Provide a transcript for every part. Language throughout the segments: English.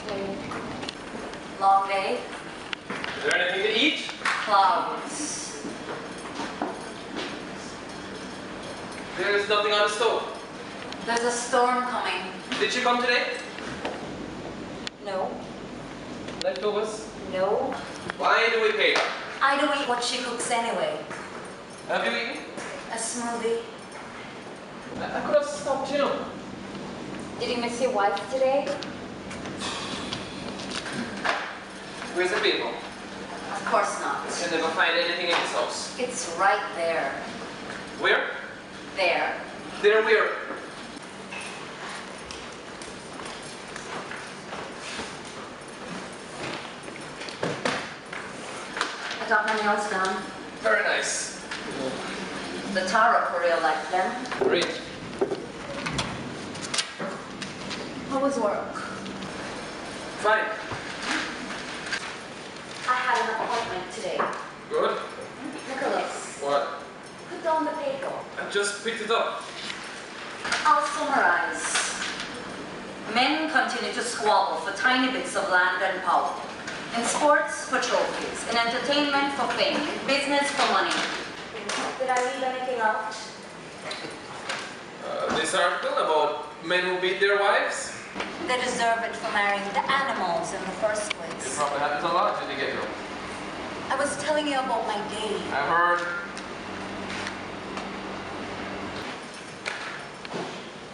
Okay. Long day? Is there anything to eat? Clouds. There's nothing on the stove. There's a storm coming. Did she come today? No. Leftovers? No. Why do we pay her? I don't eat what she cooks anyway. Have you eaten? A smoothie. I could have stopped, you know. Did you miss your wife today? Where's the paper? Of course not. You can never find anything in this house. It's right there. Where? There. There where? I got my nails done. Very nice. The Tara for real like them. Great. How was work? Fine. I had an appointment today. Good. Nicholas, What? put down the paper. I just picked it up. I'll summarize. Men continue to squabble for tiny bits of land and power. In sports, for trophies. In entertainment, for fame. In business, for money. Did I leave anything out? This article about men who beat their wives? They deserve it for marrying the animals in the first It place. probably happens a lot in the ghetto. I was telling you about my day. I heard.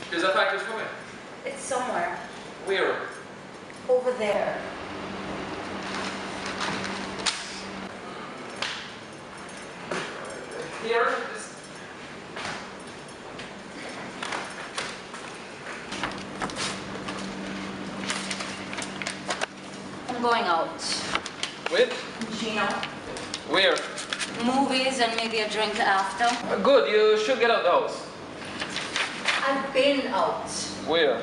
There's a package for me. It's somewhere. Where? Over there. Here? I'm going out. With? Gino. Where? Movies and maybe a drink after. Good, you should get out the house. I've been out. Where?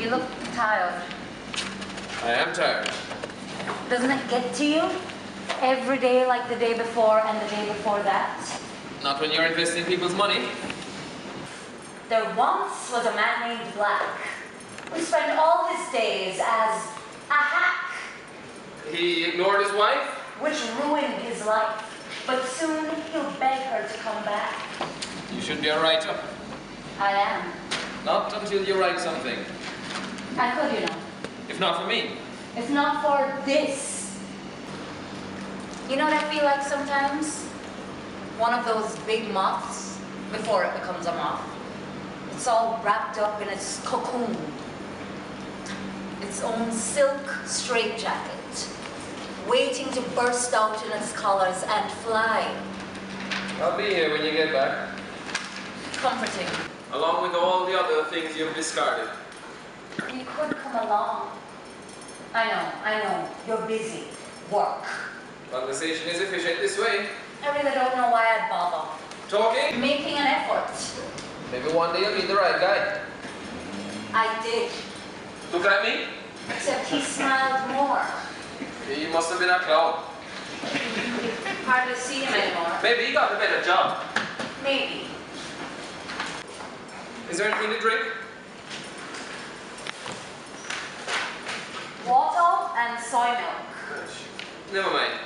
You look tired. I am tired. Doesn't it get to you? Every day like the day before and the day before that? Not when you're investing people's money. There once was a man named Blacke who spent all his days as a hack, He ignored his wife? which ruined his life. But soon he'll beg her to come back. You should be a writer. I am. Not until you write something. I could, you know. If not for me. If not for this. You know what I feel like sometimes? One of those big moths before it becomes a moth. It's all wrapped up in its cocoon. Its own silk straitjacket, waiting to burst out in its colors and fly. I'll be here when you get back. Comforting. Along with all the other things you've discarded. You could come along. I know. You're busy. Work. Conversation is efficient this way. I really don't know why I'd bother. Talking? Making an effort. Maybe one day you'll meet the right guy. I did. Look at me. Except he smiled more. He must have been a clown. Hardly see him anymore. Maybe he got a better job. Maybe. Is there anything to drink? Water and soy milk. Never mind.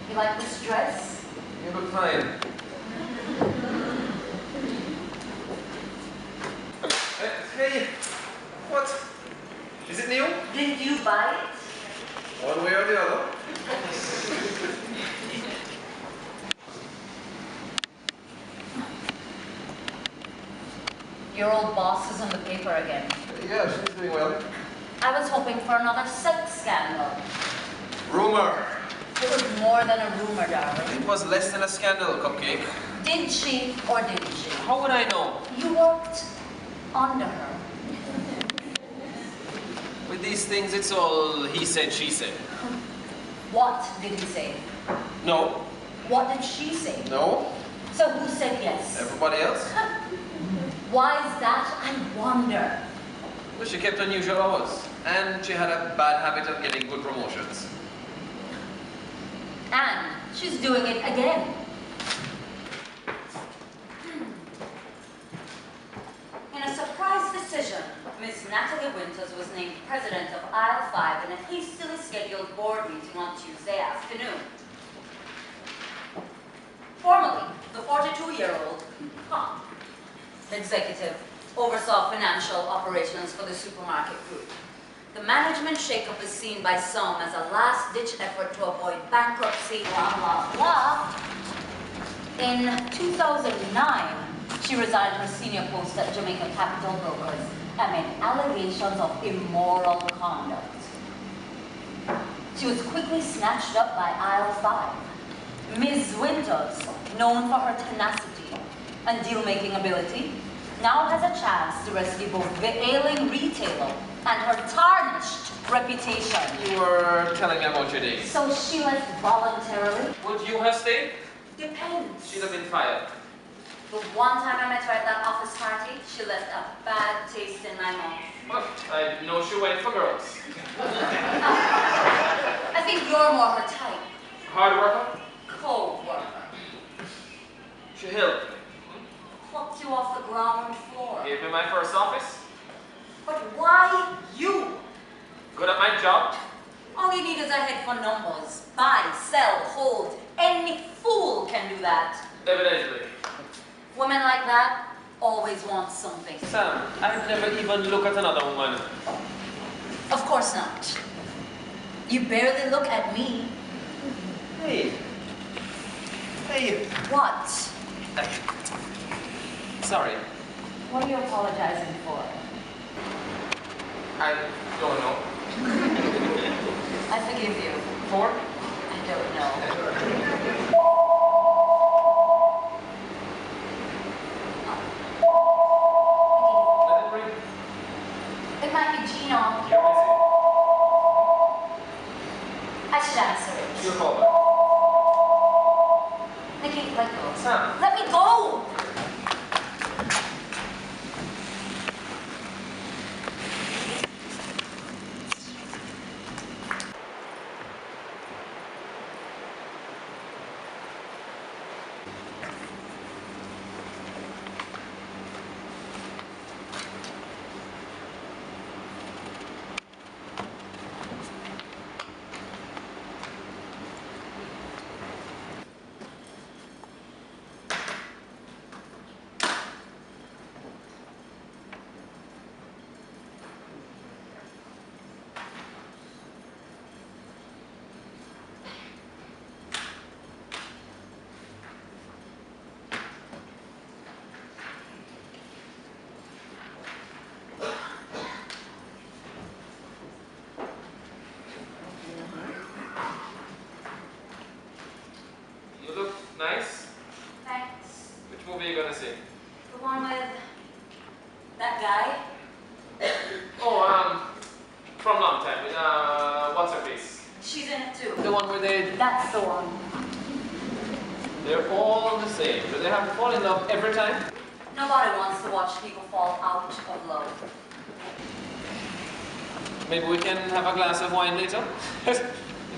You like this dress? You look fine. Hey, what? Is it new? Didn't you buy it? One way or the other. Your old boss is in the paper again. Yeah, she's doing well. I was hoping for another sex scandal. Rumor. It was more than a rumor, darling. It was less than a scandal, Cupcake. Did she or didn't she? How would I know? You worked under her. With these things, it's all he said, she said. What did he say? No. What did she say? No. So who said yes? Everybody else? Why is that, I wonder? Well, she kept unusual hours. And she had a bad habit of getting good promotions. And she's doing it again. In a surprise decision, Miss Natalie Winters was named president of Aisle 5 in a hastily scheduled board meeting on Tuesday afternoon. Formally, the 42-year-old executive oversaw financial operations for the supermarket group. The management shakeup is seen by some as a last-ditch effort to avoid bankruptcy, blah, blah, blah. In 2009, she resigned her senior post at Jamaica Capital Brokers amid allegations of immoral conduct. She was quickly snatched up by Aisle 5. Ms. Winters, known for her tenacity and deal-making ability, now has a chance to rescue both the ailing retailer and her tarnished reputation. You were telling me about your days. So she left voluntarily? Would you have stayed? Depends. She'd have been fired. The one time I met her at that office party, she left a bad taste in my mouth. Well, I didn't know she went for girls. I think you're more her type. Hard worker? Cold worker. She helped me. Plucked you off the ground floor. Gave me my first office. But why you? Good at my job. All you need is a head for numbers. Buy, sell, hold. Any fool can do that. Evidently. Women like that always want something. Sam, I'd never even look at another woman. Of course not. You barely look at me. Hey. Hey. What? Sorry. What are you apologizing for? I don't know. I forgive you. For? I don't know. Let it ring. It might be Gino. You're busy. I should answer it. Your call back. Nikki, let go. Sam. Let me go! Nice. Thanks. Which movie are you gonna see? The one with that guy? Oh, from long time. With, what's her face? She's in it too. The one where That's the one. they're all the same. Do they have to fall in love every time? Nobody wants to watch people fall out of love. Maybe we can have a glass of wine later?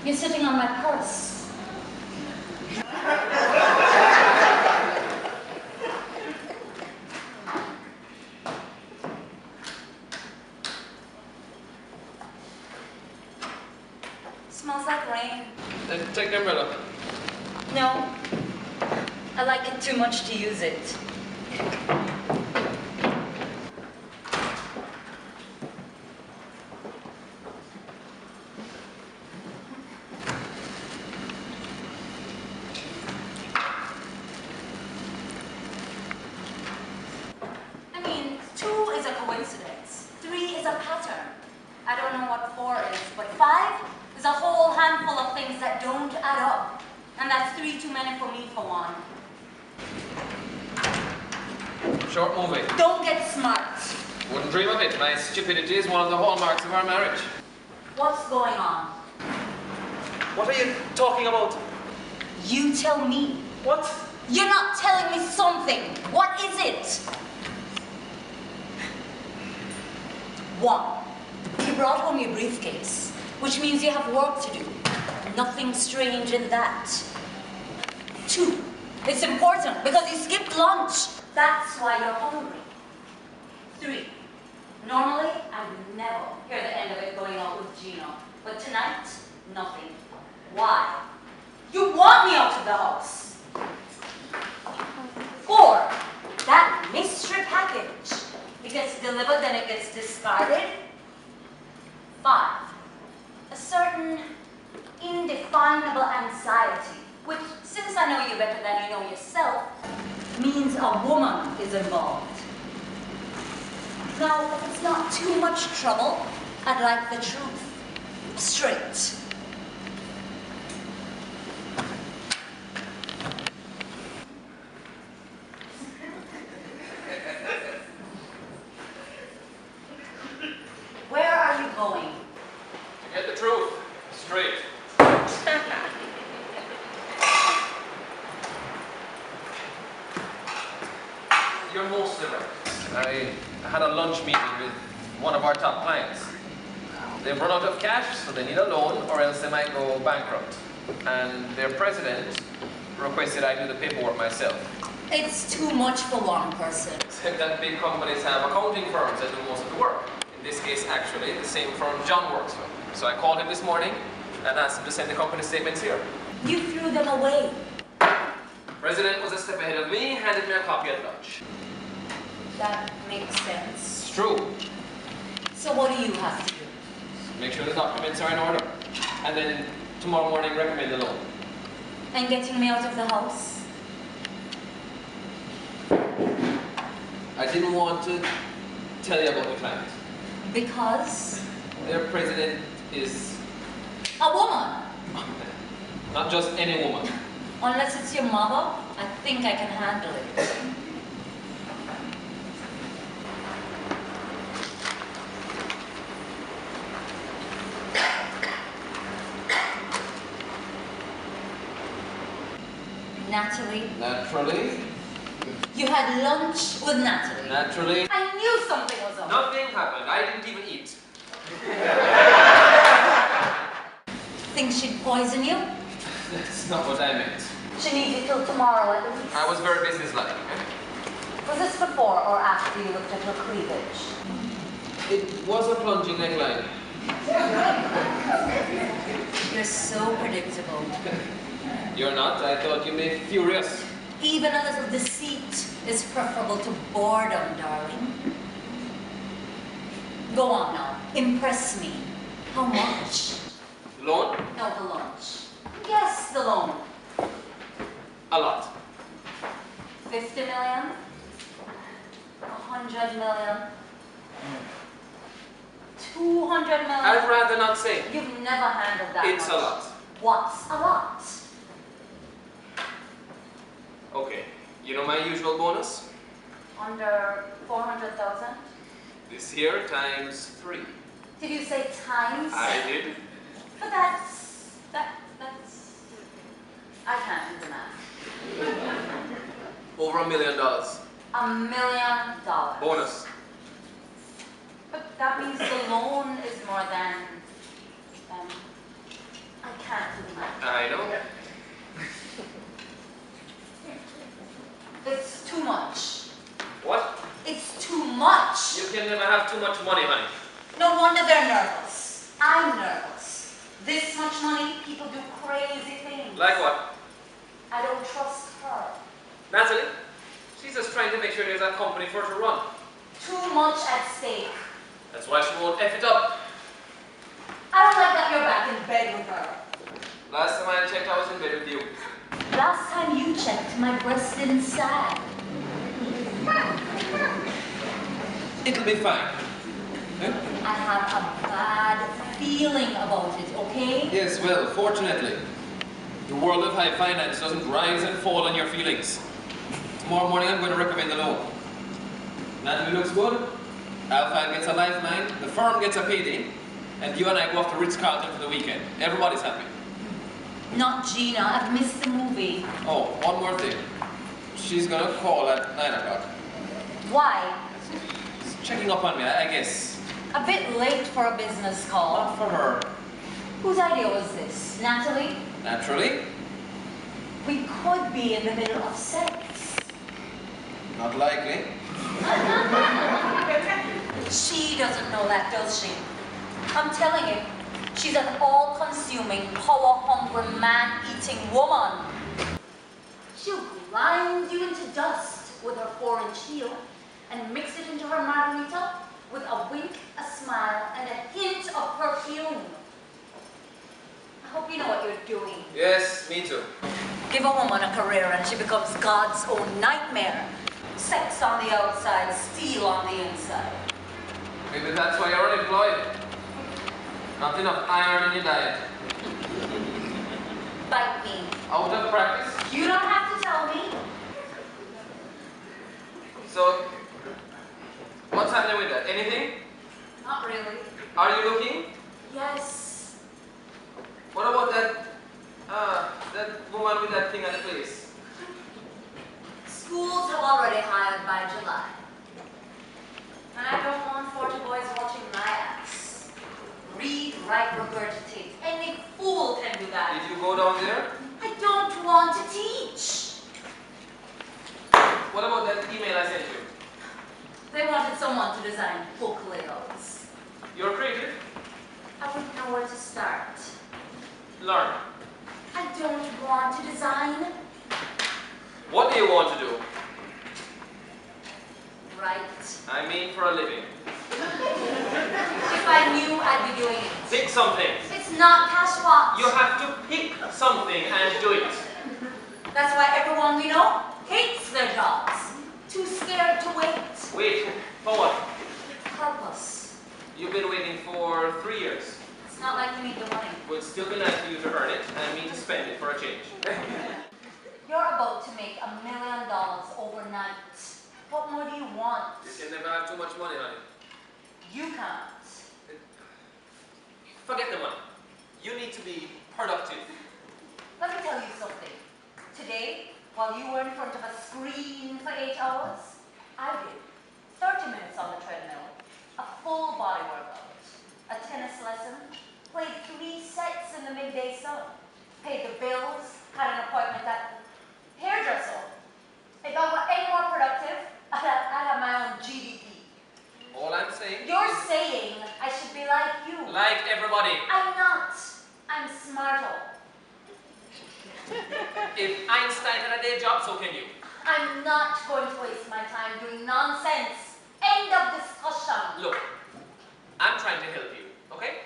You're sitting on my purse. Smells like rain. Then take the umbrella. No. I like it too much to use it. I mean, 2 is a coincidence. 3 is a pattern. I don't know what 4 is, but 5 is a whole handful of things that don't add up. And that's 3 too many for me, for one. Short movie. Don't get smart. Wouldn't dream of it. My stupidity is one of the hallmarks of our marriage. What's going on? What are you talking about? You tell me. What? You're not telling me something. What is it? One, you brought home your briefcase, which means you have work to do. Nothing strange in that. Two, it's important because you skipped lunch. That's why you're hungry. Three, normally I would never hear the end of it going out with Gino, but tonight, nothing. Why? You want me out of the house. Four, that mystery package. It gets delivered, then it gets discarded. Five, a certain indefinable anxiety, which, since I know you better than you know yourself, means a woman is involved. Now, if it's not too much trouble, I'd like the truth. Straight. Where are you going? To get the truth straight. You're mostly right. I had a lunch meeting with one of our top clients. They've run out of cash, so they need a loan or else they might go bankrupt. And their president requested I do the paperwork myself. It's too much for one person. Except that big companies have accounting firms that do most of the work. In this case, actually, the same firm John works for. So I called him this morning and asked him to send the company statements here. You threw them away. President was a step ahead of me, handed me a copy at lunch. That makes sense. It's true. So what do you have to do? Make sure the documents are in order. And then tomorrow morning recommend the loan. And getting me out of the house? I didn't want to tell you about the client. Because? Their president is A woman. not just any woman. Unless it's your mother, I think I can handle it. Natalie. Naturally. You had lunch with Natalie. Naturally. I knew something was up. Nothing happened. I didn't even eat. Think she'd poison you? That's not what I meant. She needs you till tomorrow at least. I was very businesslike. Was this before or after you looked at her cleavage? It was a plunging neckline. You're so predictable. You're not. I thought you'd be furious. Even a little deceit is preferable to boredom, darling. Go on now. Impress me. How much? Loan? No, the lunch. Yes, the loan. A lot. 50 million? 100 million? 200 million? I'd rather not say. You've never handled that It's much. a lot. What's a lot? Okay. You know my usual bonus? Under 400,000? This here times 3. Did you say times? I did. But that's... I can't do the math. Over $1 million. $1 million. Bonus. But that means the loan is more than... I can't do the math. I know. It's too much. What? It's too much. You can never have too much money, honey. No wonder they're nervous. I'm nervous. This much money, people do crazy things. Like what? I don't trust her. Natalie? She's just trying to make sure there's a company for her to run. Too much at stake. That's why she won't F it up. I don't like that you're back in bed with her. Last time I checked, I was in bed with you. Last time you checked, my breast didn't sag. It'll be fine. I have a bad feeling about it, okay? Yes, well, fortunately, the world of high finance doesn't rise and fall on your feelings. Tomorrow morning I'm going to recommend the loan. Natalie looks good. Alpha gets a lifeline, the firm gets a payday, and you and I go off to Ritz-Carlton for the weekend. Everybody's happy. Not Gina, I've missed the movie. Oh, one more thing. She's gonna call at 9 o'clock. Why? She's checking up on me, I guess. A bit late for a business call. Not for her. Whose idea was this? Natalie? Naturally. We could be in the middle of sex. Not likely. She doesn't know that, does she? I'm telling you, she's an all-consuming, power-hungry, man-eating woman. She'll grind you into dust with her 4-inch heel and mix it into her margarita with a wink, a smile, and a hint of perfume. I hope you know what you're doing. Yes, me too. Give a woman a career and she becomes God's own nightmare. Sex on the outside, steel on the inside. Maybe that's why you're unemployed. Not enough iron in your diet. Bite me. Out of practice. You don't have to tell me. So, what's happening with that? Anything? Not really. Are you looking? Yes. What about that woman with that thing at the place? Schools have already hired by July. And I don't want 40 boys watching my ass. Read, write, regurgitate. Any fool can do that. Did you go down there? I don't want to teach. What about that email I sent you? They wanted someone to design book layouts. You're creative. I wouldn't know where to start. Learn. I don't want to design. What do you want to do? Right. I mean for a living. If I knew, I'd be doing it. Pick something. It's not cash-watch. You have to pick something and do it. That's why everyone we know hates their jobs. Too scared to wait. Wait, for what? Purpose. You've been waiting for 3 years. It's not like you need the money. Would still be nice for you to earn it and me to spend it for a change. You're about to make $1 million overnight. What more do you want? You can never have too much money, honey. You can't. Forget the money. You need to be productive. Let me tell you something. Today, while you were in front of a screen for 8 hours, I did 30 minutes on the treadmill, a full body workout, a tennis lesson, played 3 sets in the midday sun, paid the bills, had an appointment at hairdresser. If I were any more productive, I'd have my own GDP. All I'm saying You're is saying I should be like you. like everybody. I'm not. I'm smarter. If Einstein had a day job, so can you. I'm not going to waste my time doing nonsense. End of discussion. Look, I'm trying to help you, okay?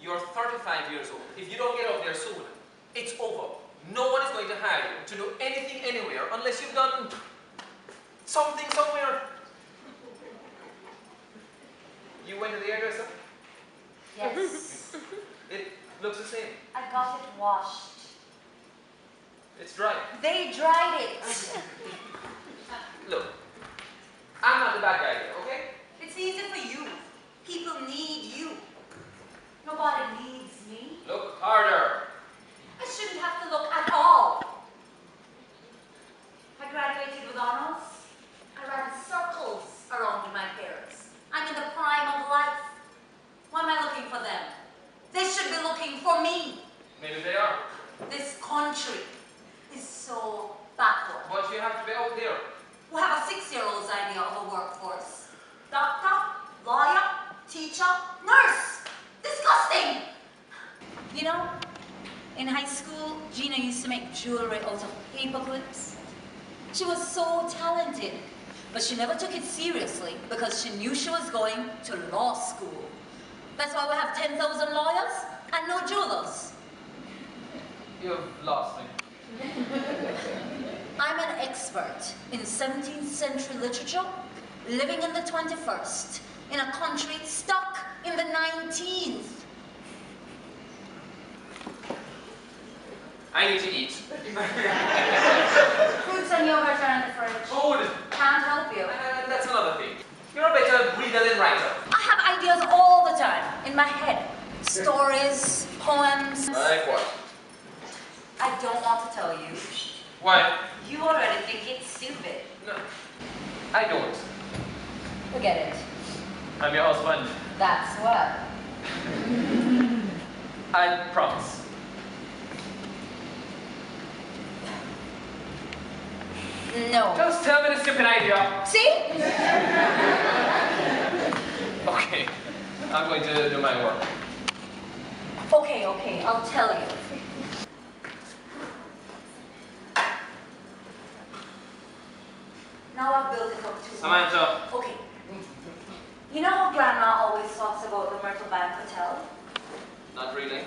You're 35 years old. If you don't get out there soon, it's over. No one is going to hire you to do anything anywhere unless you've done something somewhere. You went to the hairdresser? Yes. It looks the same. I got it washed. It's dry. They dried it. Look, I'm not the bad guy here, okay? It's easy for you. People need you. Nobody needs me. Look harder. I shouldn't have to look at all. I graduated with honors. I ran circles around my peers. I'm in the prime of life. Why am I looking for them? They should be looking for me. Maybe they are. This country is so backward. But you have to be out there. We have a 6-year-old's idea of a workforce. Doctor, lawyer, teacher, nurse. Disgusting! You know, in high school, Gina used to make jewelry out of paper clips. She was so talented, but she never took it seriously because she knew she was going to law school. That's why we have 10,000 lawyers and no jewelers. You've lost me. I'm an expert in 17th century literature, living in the 21st, in a country stuck in the 19th. I need to eat. Fruits and yogurt are in the fridge. Food! Can't help you. That's another thing. You're a better reader than writer. I have ideas all the time in my head. Stories, poems. Like what? I don't want to tell you. Why? You already think it's stupid. No. I don't. Forget it. I'm your husband. That's what. I promise. No. Just tell me the stupid idea. See? Okay. I'm going to do my work. Okay, I'll tell you. Now I've built it up to Samantha. Okay. You know how Grandma always talks about the Myrtle Bank Hotel? Not really.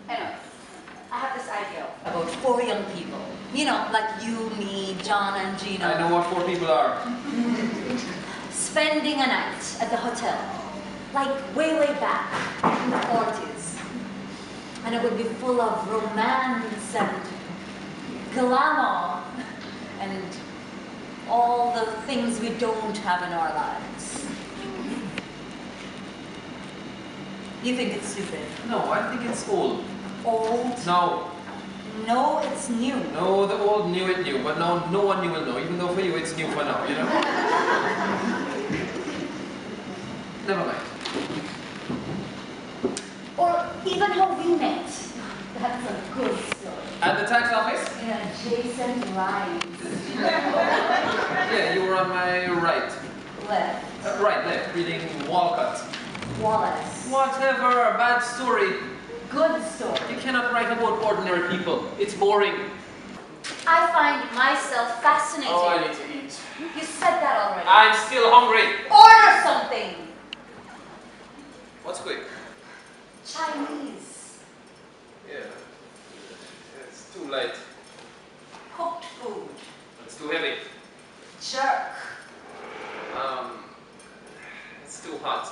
Anyway, I have this idea about 4 young people. You know, like you, me, John, and Gina. I know what 4 people are. Spending a night at the hotel. Like way back in the 40s. And it would be full of romance and glamour and all the things we don't have in our lives. You think it's stupid? No, I think it's old. Old? No. No, it's new. No, the old knew it knew, but now no one new will know, even though for you it's new for now, you know? Never mind. Or even how we met. That's a good story. At the tax office? In adjacent lines. Yeah, you were on my right. Left. Right, left, reading Walcott. Wallace. Whatever, bad story. Good story. You cannot write about ordinary people. It's boring. I find myself fascinating. Oh, I need to eat. You said that already. I'm still hungry. Order something. What's quick? Chinese. Yeah. It's too light. Cooked food. It's too heavy. Jerk. It's too hot.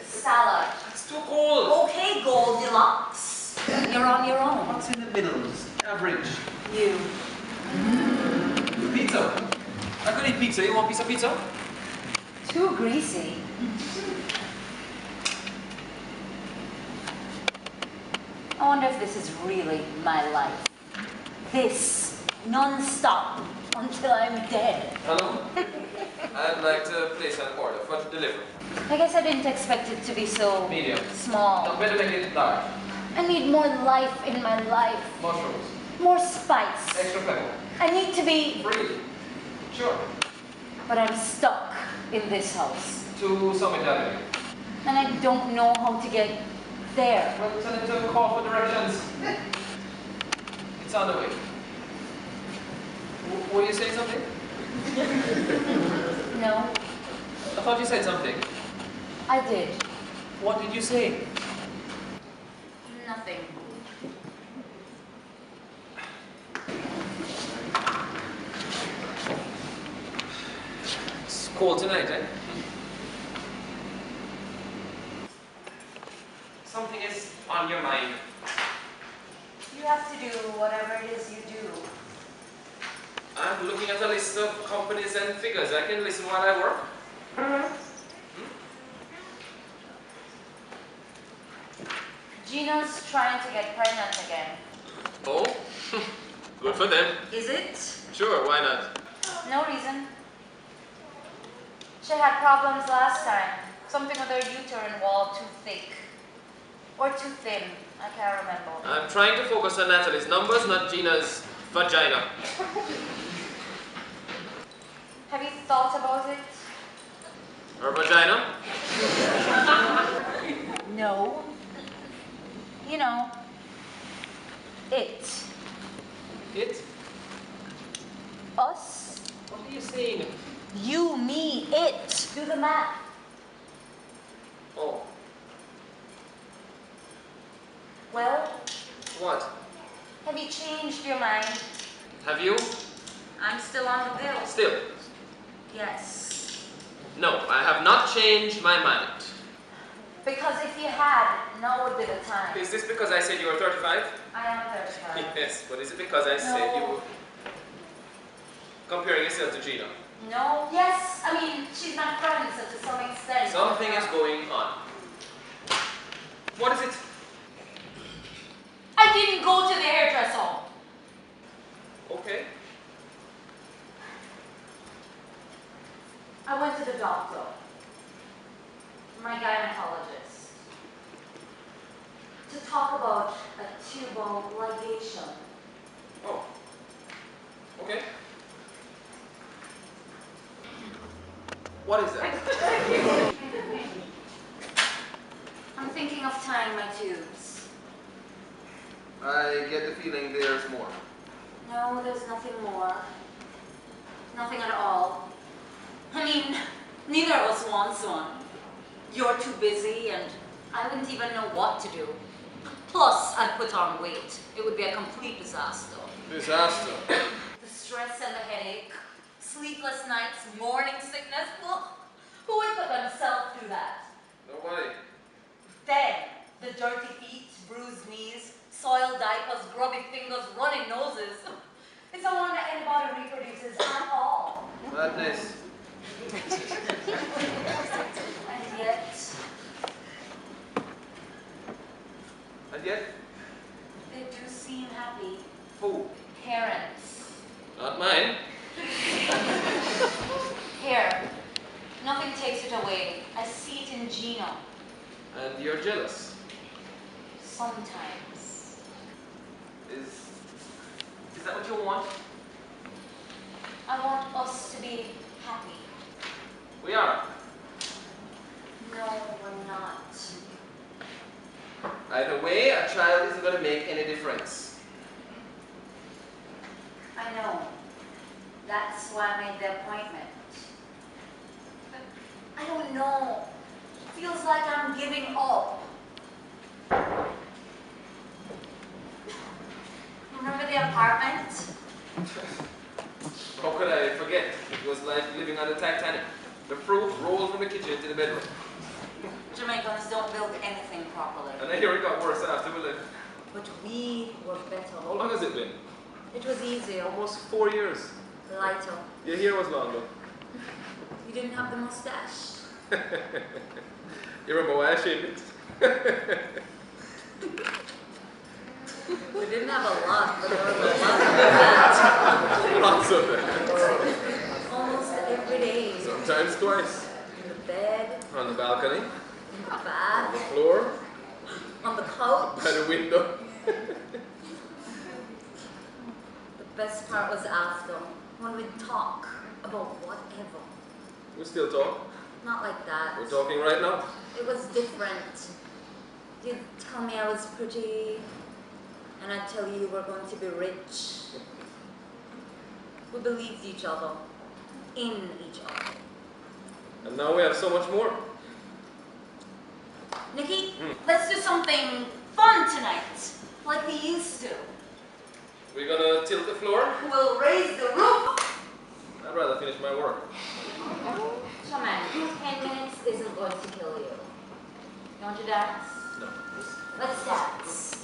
Salad. It's too cold. Okay, Goldilocks. You're on your own. What's in the middle? Average. You. Pizza. I could eat pizza. You want piece of pizza? Too greasy. I wonder if this is really my life. This, non-stop, until I'm dead. Hello? I'd like to place an order for delivery. I guess I didn't expect it to be so Medium. small. No, better make it large. I need more life in my life. Mushrooms. More spice. Extra pepper. I need to be... Free. Sure. But I'm stuck in this house. To Summit Avenue. And I don't know how to get there. Well, tell him to call for directions. It's on the way. Were you saying something? No, I thought you said something. I did. What did you say? Nothing. It's cold tonight, eh? Something is on your mind. You have to do whatever it is you do. I'm looking at a list of companies and figures. I can listen while I work. Gina's trying to get pregnant again. Oh? Good for them. Is it? Sure, why not? No reason. She had problems last time. Something with her uterine wall too thick. Or too thin. I can't remember. I'm trying to focus on Natalie's numbers, not Gina's vagina. Have you thought about it? Her vagina? No. You know, it. It? Us. What are you saying? You, me, it. Do the math. Oh. Well, What? have you changed your mind? Have you? I'm still on the bill. Still? Yes. No, I have not changed my mind. Because if you had, now would be the time. Is this because I said you were 35? I am 35. Yes, but is it because I said you No. were comparing yourself to Gina? No, yes, I mean, she's my friend, so to some extent. Something is going on. What is it? I didn't go to the hairdresser. Okay. I went to the doctor. My gynecologist. To talk about a tubal ligation. Oh. Okay. What is that? I'm thinking of tying my tubes. I get the feeling there's more. No, there's nothing more. Nothing at all. I mean, neither of us wants one. You're too busy and I wouldn't even know what to do. Plus, I'd put on weight. It would be a complete disaster. Disaster. The stress and the headache, sleepless nights, morning sickness. Well, who would put themselves through that? Nobody. Then, the dirty feet, bruised knees, soiled diapers, grubby fingers, running noses. It's no wonder anybody reproduces at all. Madness. And yet, And yet? they do seem happy. Who? Parents. Not mine. Here. Nothing takes it away. I see it in Gino. And you're jealous. Sometimes. Is that what you want? I want us to be happy. We are. No, we're not. Either way, a child isn't going to make any difference. I know. That's why I made the appointment. But I don't know. It feels like I'm giving up. Remember the apartment? How could I forget? It was like living on the Titanic. The fruit rolled from the kitchen to the bedroom. Jamaicans don't build anything properly. And I hear it got worse after we left. But we were better. How long has it been? It was easier, Almost 4 years. lighter. Your hair was longer. You didn't have the mustache. You remember why I shaved it? We didn't have a lot, but there was a lot of that. Lots of that. Almost every day. Sometimes twice. In the bed, On the balcony, in the on the bath, floor, on the couch. by the window. The best part was after, when we'd talk about whatever. We still talk. Not like that. We're talking right now. It was different. You'd tell me I was pretty, and I'd tell you we're going to be rich. We believed each other, in each other. And now we have so much more. Nikki, let's do something fun tonight, like we used to. We're gonna tilt the floor. We'll raise the roof. I'd rather finish my work. Shaman, 10 minutes isn't going to kill you. You want to dance? No. Let's dance.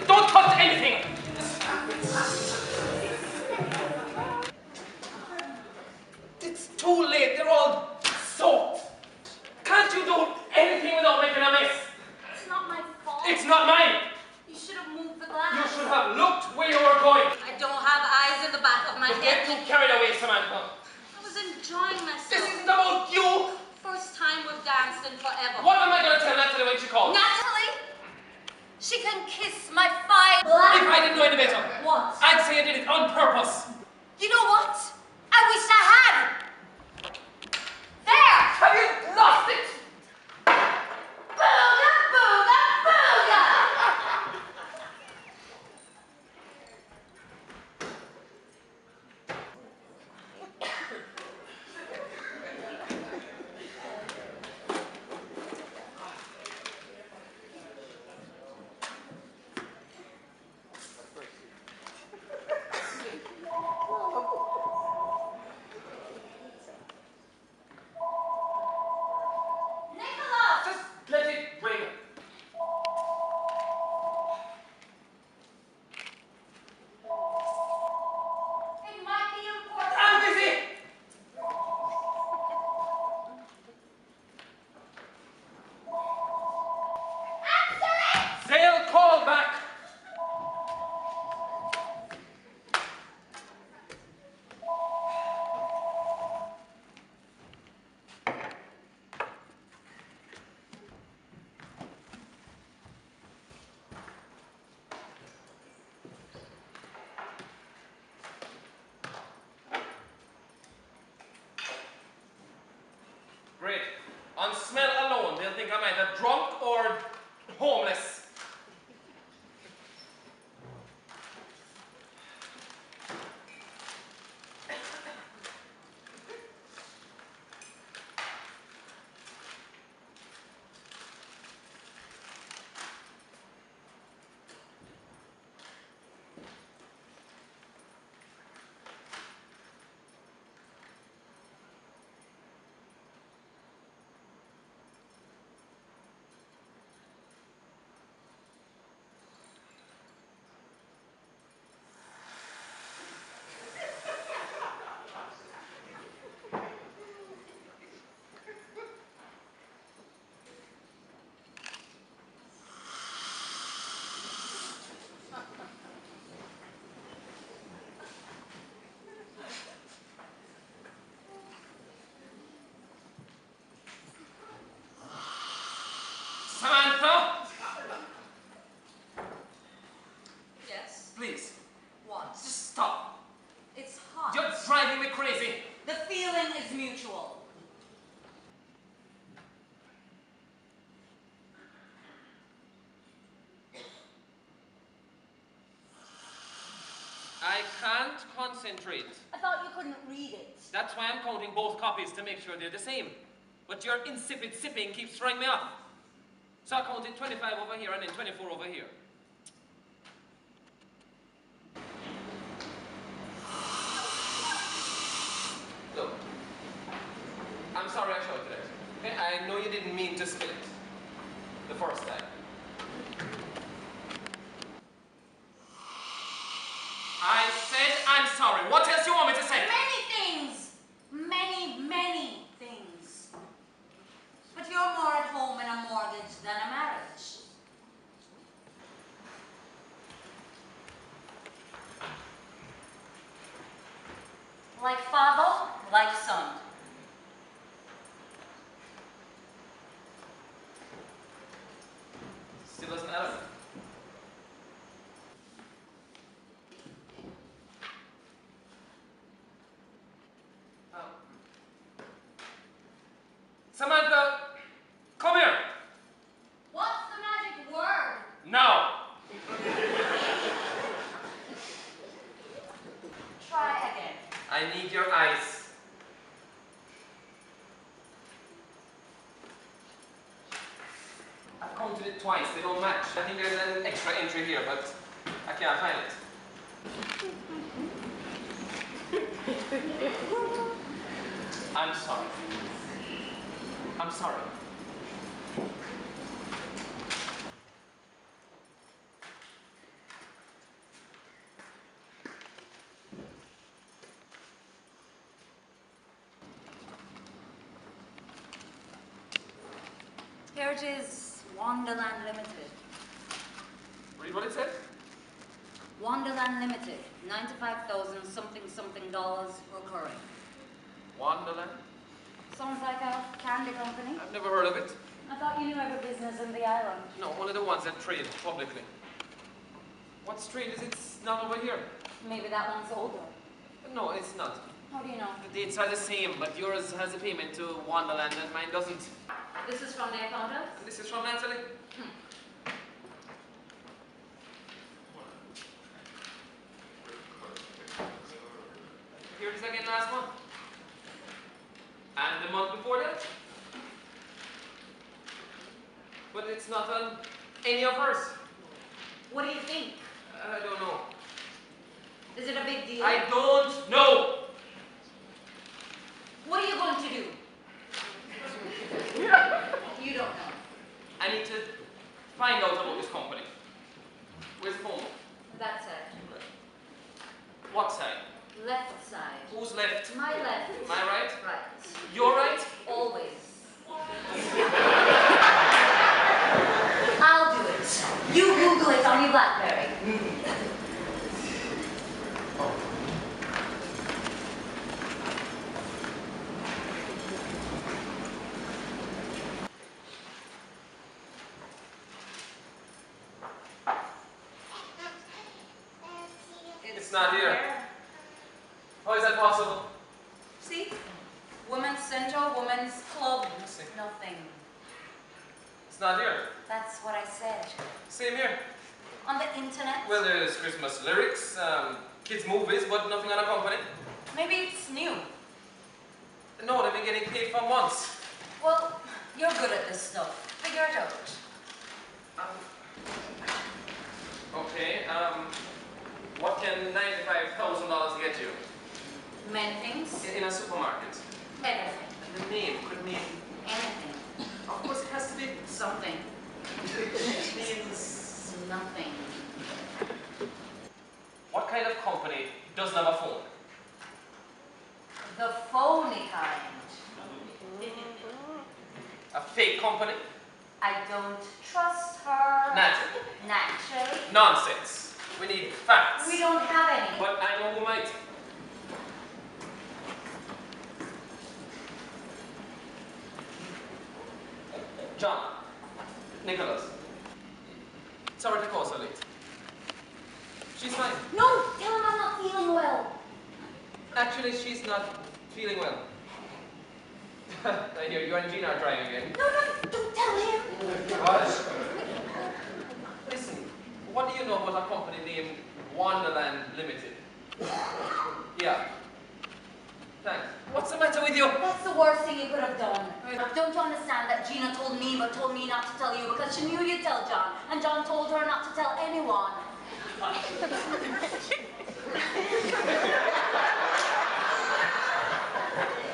Don't touch anything! It's too late, they're all soaked. Can't you do anything without making a mess? It's not my fault. It's not mine. You should have moved the You glass. should have looked where you Kingston forever. What am I going to tell Natalie when she calls? Natalie? She can kiss my fire black. If I didn't know any better, What? I'd say I did it on purpose. You know what? I wish I had. There! Have you lost it? Booga, booga, booga! Just let it ring. It might be important. I'm busy. They'll call back. Great. On smell alone, they'll think I'm either drunk or homeless. Samantha, Yes? please, What? just stop. It's hot. You're driving me crazy. The feeling is mutual. I can't concentrate. I thought you couldn't read it. That's why I'm counting both copies to make sure they're the same. But your insipid sipping keeps throwing me off. So I counted 25 over here and then 24 over here. Look, I'm sorry I shouted it. Okay? I know you didn't mean to spill it the first time. I said I'm sorry. What else do you want me to say? Many things! Many, many things. But you're more at home in a mortgage than a marriage. Like father, like son. Still doesn't add up. Samantha, come here. What's the magic word? Now. Try again. I need your eyes. I've counted it twice. They don't match. I think there's an extra entry here, but I can't find it. I'm sorry. I'm sorry. Here it is, Wonderland Limited. Read what it says. Wonderland Limited, 95,000 something something dollars recurring. Wonderland. Sounds like a candy company. I've never heard of it. I thought you knew every business in the island. No, one of the ones that trade publicly. What's strange is it's not over here. Maybe that one's older. No, it's not. How do you know? The dates are the same, but yours has a payment to Wonderland and mine doesn't. This is from the accountant? This is from Natalie. Here it is again last month. And the month before that. But it's not on any of hers. What do you think? I don't know. Is it a big deal? I don't know. What are you going to do? You don't know. I need to find out about this company. Where's the phone? That side. What side? Left side. Who's left? My left. My right? Right. Your right? Always. I'll do it. You Google it on your BlackBerry. It's not here. How is that possible? See? Women's Center, Women's Club. Nothing. It's not here. That's what I said. Same here. On the internet? Well, there's Christmas lyrics, kids' movies, but nothing on a company. Maybe it's new. No, they've been getting paid for months. Well, you're good at this stuff. Figure it out. Okay, what can $95,000 get you? Many things. In a supermarket. Everything. The name could mean... Anything. Of course, it has to be... Something. It means... Nothing. What kind of company doesn't have a phone? The phony kind. A fake company? I don't trust her. Naturally. Naturally. Nonsense. We need facts. We don't have any. But I know who might. John. Nicholas. Sorry to call so late. She's fine. No, tell him I'm not feeling well. Actually, she's not feeling well. I hear you and Gina are trying again. No, don't tell him. What? Listen, what do you know about a company named Wonderland Limited? Yeah. Thanks. What's the matter with you? That's the worst thing you could have done. Don't you understand that Gina told me but told me not to tell you because she knew you'd tell John, and John told her not to tell anyone.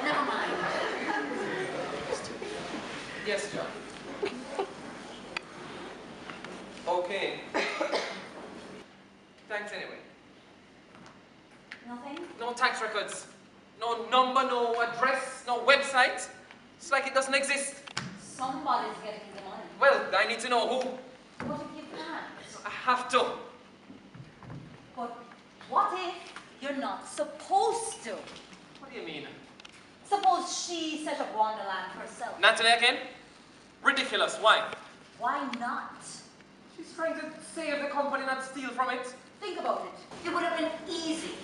Never mind. Yes, John. Okay. Thanks anyway. Nothing? No tax records. No number, no address, no website. It's like it doesn't exist. Somebody's getting the money. Well, I need to know who. What if you can't? I have to. But what if you're not supposed to? What do you mean? Suppose she set up Wonderland herself. Natalie again? Ridiculous. Why? Why not? She's trying to save the company, not steal from it. Think about it. It would have been easy.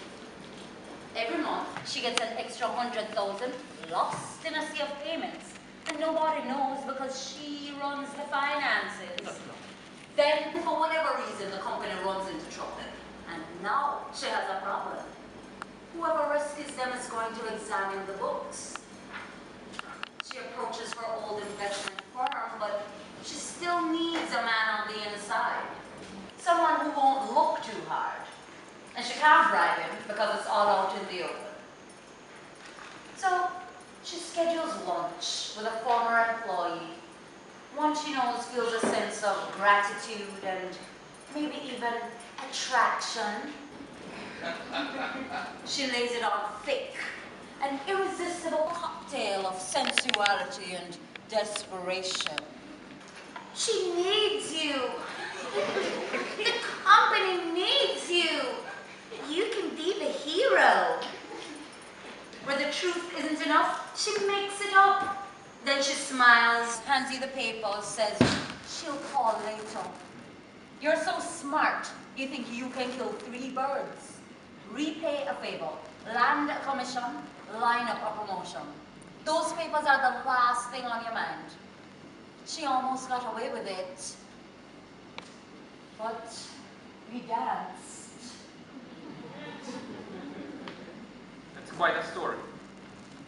Every month, she gets an extra 100,000 lost in a sea of payments. And nobody knows because she runs the finances. Then, for whatever reason, the company runs into trouble. And now she has a problem. Whoever rescues them is going to examine the books. She approaches her old investment firm, but she still needs a man on the inside. Someone who won't look too hard. And she can't bribe him because it's all out in the open. So she schedules lunch with a former employee. One she knows feels a sense of gratitude and maybe even attraction. She lays it on thick, an irresistible cocktail of sensuality and desperation. She needs you. The company needs you. You can be the hero. Where the truth isn't enough, She makes it up. Then she smiles, hands you the papers, says she'll call later. You're so smart, you think you can kill 3 birds. Repay a favor, land a commission, line up a promotion. Those papers are the last thing on your mind. She almost got away with it. But we danced. That's quite a story.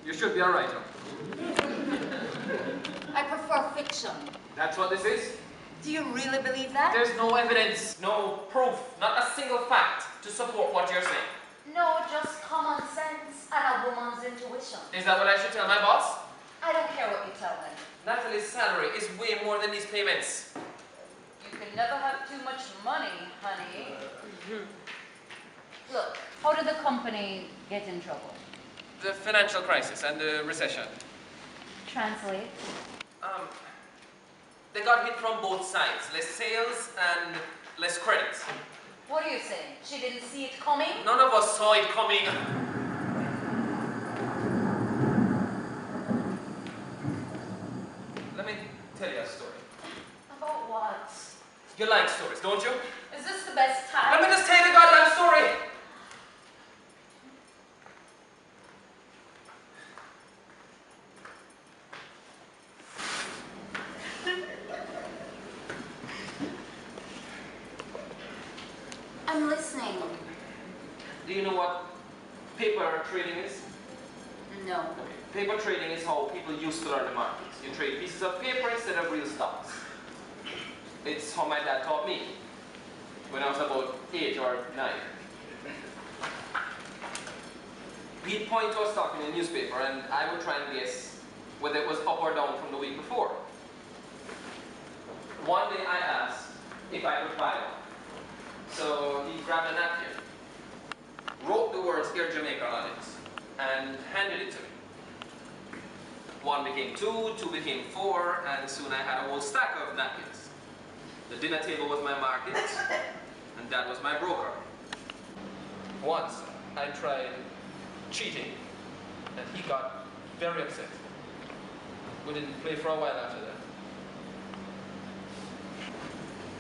You should be a writer. I prefer fiction. That's what this is? Do you really believe that? There's no evidence, no proof, not a single fact to support what you're saying. No, just common sense and a woman's intuition. Is that what I should tell my boss? I don't care what you tell me. Natalie's salary is way more than these payments. You can never have too much money, honey. Look, how did the company get in trouble? The financial crisis and the recession. Translate. They got hit from both sides. Less sales and less credits. What are you saying? She didn't see it coming? None of us saw it coming. Let me tell you a story. About what? You like stories, don't you? Is this the best time? Let me just tell you the goddamn story. I'm listening. Do you know what paper trading is? No. Okay. Paper trading is how people used to learn the markets. You trade pieces of paper instead of real stocks. It's how my dad taught me when I was about 8 or 9. He'd point to a stock in a newspaper and I would try and guess whether it was up or down from the week before. One day I asked if I could buy one. So he grabbed a napkin, wrote the words "Air Jamaica" on it, and handed it to me. 1 became 2, 2 became 4, and soon I had a whole stack of napkins. The dinner table was my market, and Dad was my broker. Once, I tried cheating, and he got very upset. We didn't play for a while after that.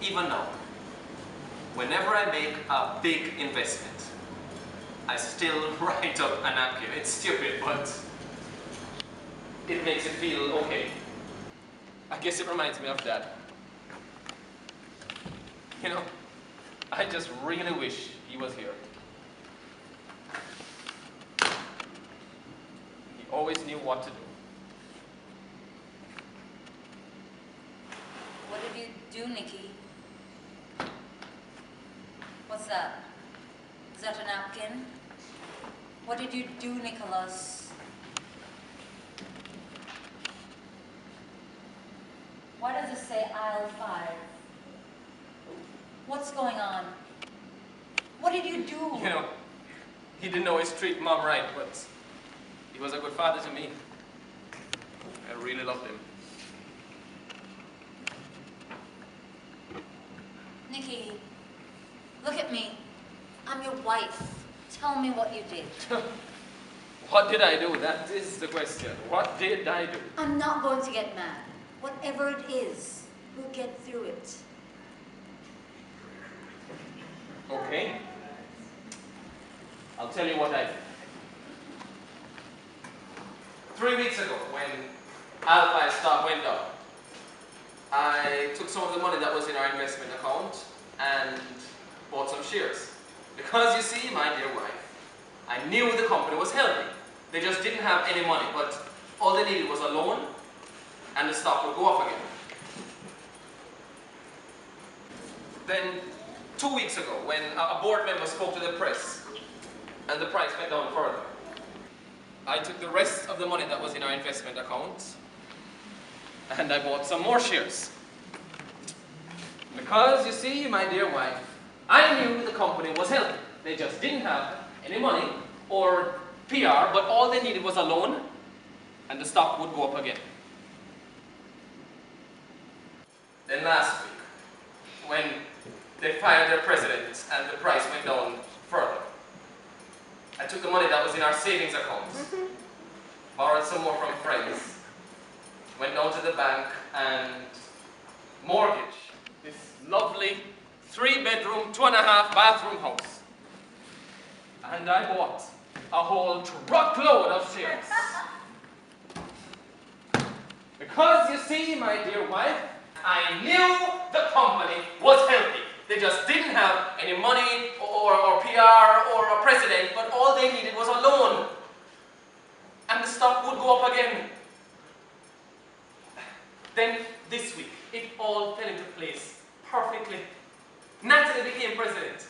Even now, whenever I make a big investment, I still write up a napkin. It's stupid, but it makes it feel okay. I guess it reminds me of Dad. You know, I just really wish he was here. He always knew what to do. What did you do, Nikki? What's that? Is that a napkin? What did you do, Nicholas? Why does it say aisle 5? What's going on? What did you do? You know, he didn't always treat Mom right, but he was a good father to me. I really loved him. Nikki, look at me. I'm your wife. Tell me what you did. What did I do? That is the question. What did I do? I'm not going to get mad. Whatever it is, we'll get through it. Okay. I'll tell you what I did. 3 weeks ago, when Alpha stock went down, I took some of the money that was in our investment account and bought some shares. Because you see, my dear wife, I knew the company was healthy. They just didn't have any money, but all they needed was a loan and the stock would go up again. Then 2 weeks ago, when a board member spoke to the press and the price went down further, I took the rest of the money that was in our investment account and I bought some more shares. Because, you see, my dear wife, I knew the company was healthy. They just didn't have any money or PR, but all they needed was a loan and the stock would go up again. Then last week, when they fired their president and the price went down further, I took the money that was in our savings account, borrowed some more from friends. Went down to the bank and mortgaged this lovely 3-bedroom, 2.5-bathroom house. And I bought a whole truckload of shares. Because you see, my dear wife, I knew the company was healthy. They just didn't have any money or PR or a president, but all they needed was a loan. And the stock would go up again. Then this week, it all fell into place perfectly. Natalie became president.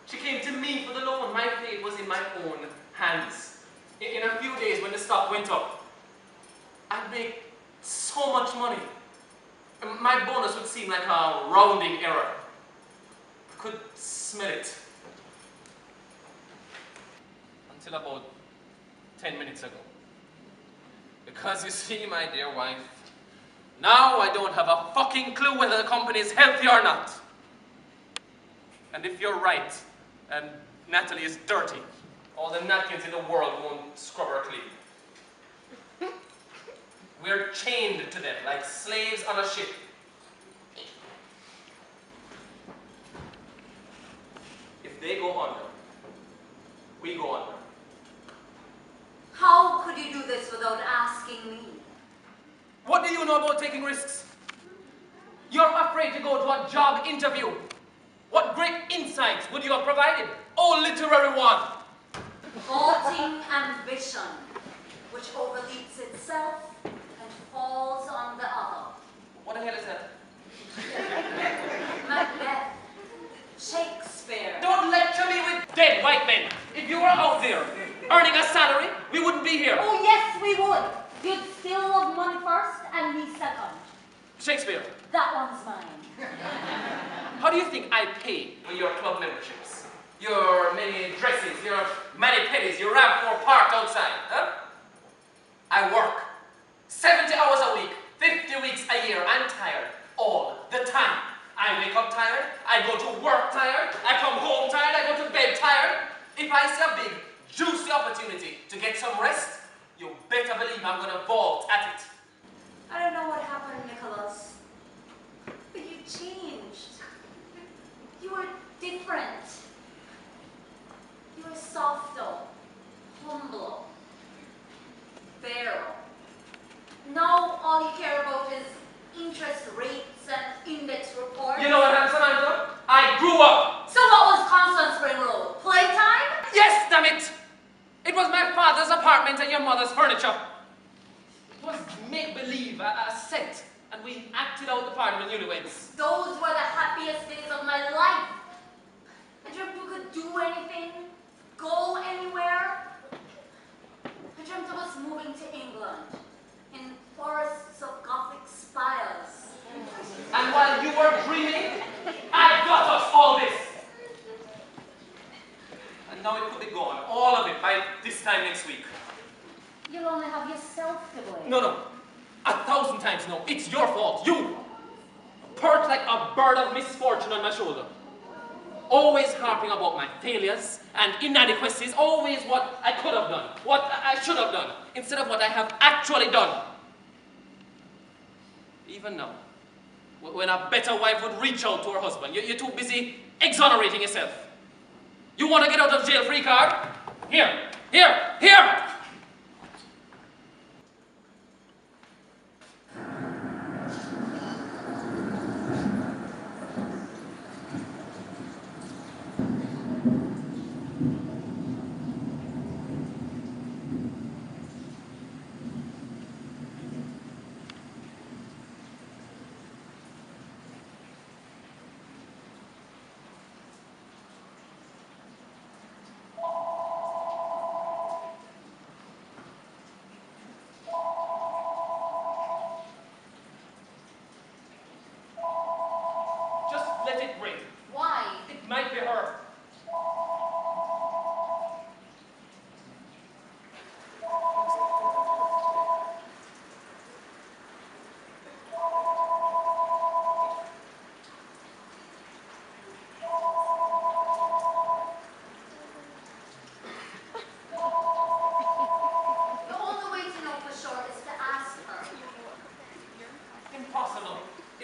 She came to me for the loan. My fate was in my own hands. In a few days, when the stock went up, I'd make so much money. My bonus would seem like a rounding error. I could smell it. Until about 10 minutes ago. Because you see, my dear wife, now I don't have a fucking clue whether the company is healthy or not. And if you're right, and Natalie is dirty, all the napkins in the world won't scrub her clean. We're chained to them like slaves on a ship. If they go under, we go under. How could you do this without asking me? What do you know about taking risks? You're afraid to go to a job interview. What great insights would you have provided? Oh, literary one! Vaulting ambition, which overleaps itself and falls on the other. What the hell is that? Macbeth, Shakespeare. Don't lecture me with dead white men. If you were out there earning a salary, we wouldn't be here. Oh yes, we would. You'd still love money first and me second. Shakespeare, That one's mine. how do you think I pay for your club memberships? Your many dresses, your many pennies, your RAV4 parked outside, huh? I work 70 hours a week, 50 weeks a year. I'm tired all the time. I wake up tired, I go to work tired, I come home tired, I go to bed tired. If I see a big, juicy opportunity to get some rest, you better believe I'm going to vault at it. I don't know what happened, Nicholas, but you changed. You were different. You were softer, humbler, fairer. Now all you care about is interest rates and index reports. You know what happened, Samantha? I grew up. So what was Constant Spring Roll? Playtime? Yes, damn it! It was my father's apartment and your mother's furniture. It was make-believe, a set, and we acted out the part of the newlyweds. Those were the happiest days of my life. I dreamt we could do anything, go anywhere. I dreamt of us moving to England, in forests of Gothic spires. And while you were dreaming, I got us all this. And now it could be gone, all of it, by this time next week. You'll only have yourself to blame. No, 1,000 times no. It's your fault. You. Perched like a bird of misfortune on my shoulder. Always harping about my failures and inadequacies. Always what I could have done. What I should have done. Instead of what I have actually done. Even now. When a better wife would reach out to her husband. You're too busy exonerating yourself. You want to get out of jail free card? Here.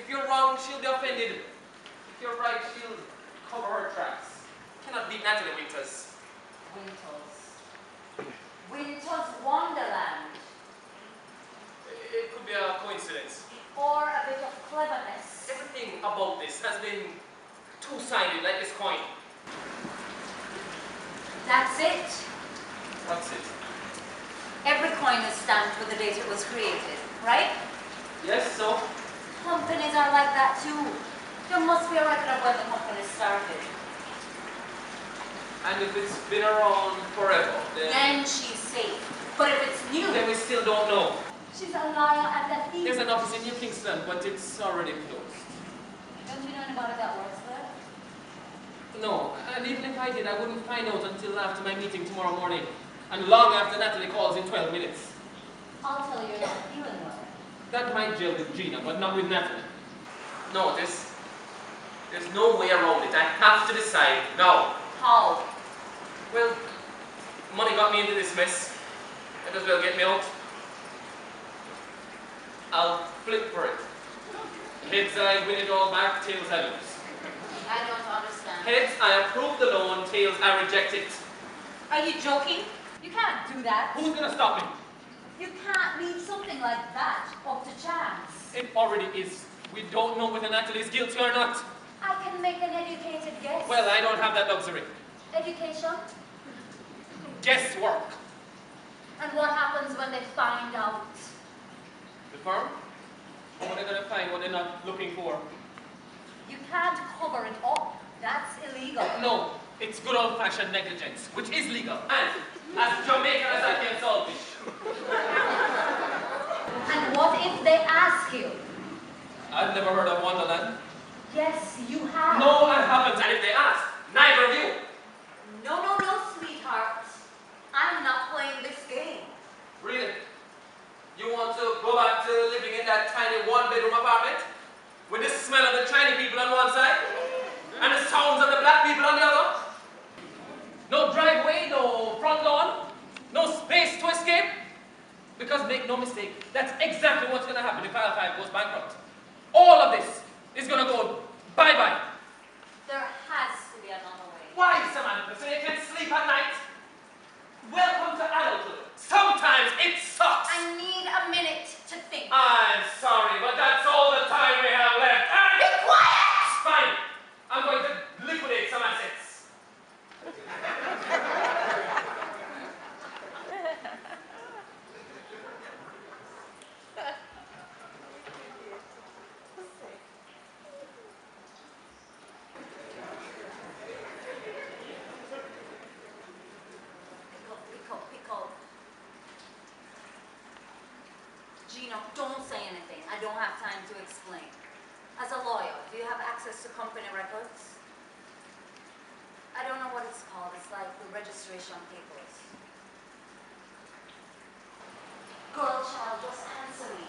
If you're wrong, she'll be offended. If you're right, she'll cover her tracks. Cannot beat Natalie Winters. Winters Wonderland. It could be a coincidence. Or a bit of cleverness. Everything about this has been two-sided, like this coin. That's it. What's it? Every coin is stamped with the date it was created, right? Yes, so? Companies are like that too. There must be a record of when the company started. And if it's been around forever, Then she's safe. But if it's new, then we still don't know. she's a liar and a thief. There's an office in New Kingston, but it's already closed. Don't you know anybody that works there? No, and even if I did, I wouldn't find out until after my meeting tomorrow morning. And long after Natalie calls in 12 minutes. I'll tell you you're not feeling well. That might gel with Gina, but not with Natalie. No, there's no way around it. I have to decide now. How? Well, money got me into this mess. Might as well get me out. I'll flip for it. Heads, I win it all back. Tails, I lose. I don't understand. Heads, I approve the loan. Tails, I reject it. Are you joking? You can't do that. Who's gonna stop me? You can't leave something like that up to chance. It already is. We don't know whether Natalie is guilty or not. I can make an educated guess. Well, I don't have that luxury. Education? Guesswork. And what happens when they find out? The firm? What are they gonna find what they're not looking for? You can't cover it up. That's illegal. No, it's good old-fashioned negligence, which is legal. And as Jamaican as I can saltfish. And what if they ask you? I've never heard of Wonderland. Yes, you have. No, I haven't. And if they ask, neither of you. No, sweetheart. I'm not playing this game. Really? You want to go back to living in that tiny one-bedroom apartment? With the smell of the Chinese people on one side? And the sounds of the black people on the other? No driveway, no front lawn, no space to escape? Because make no mistake, that's exactly what's going to happen if Aisle 5 goes bankrupt. All of this is going to go bye-bye. There has to be another way. Why, Samantha? So you can sleep at night? Welcome to adulthood. Sometimes it sucks. I need a minute to think. I'm sorry, but that's all the time we have left. And Be quiet! fine. I'm going to liquidate some assets. Pick up. Gino, don't say anything. I don't have time to explain. As a lawyer, do you have access to company records? I don't know what it's called. It's like the registration papers. Girl, child, just answer me.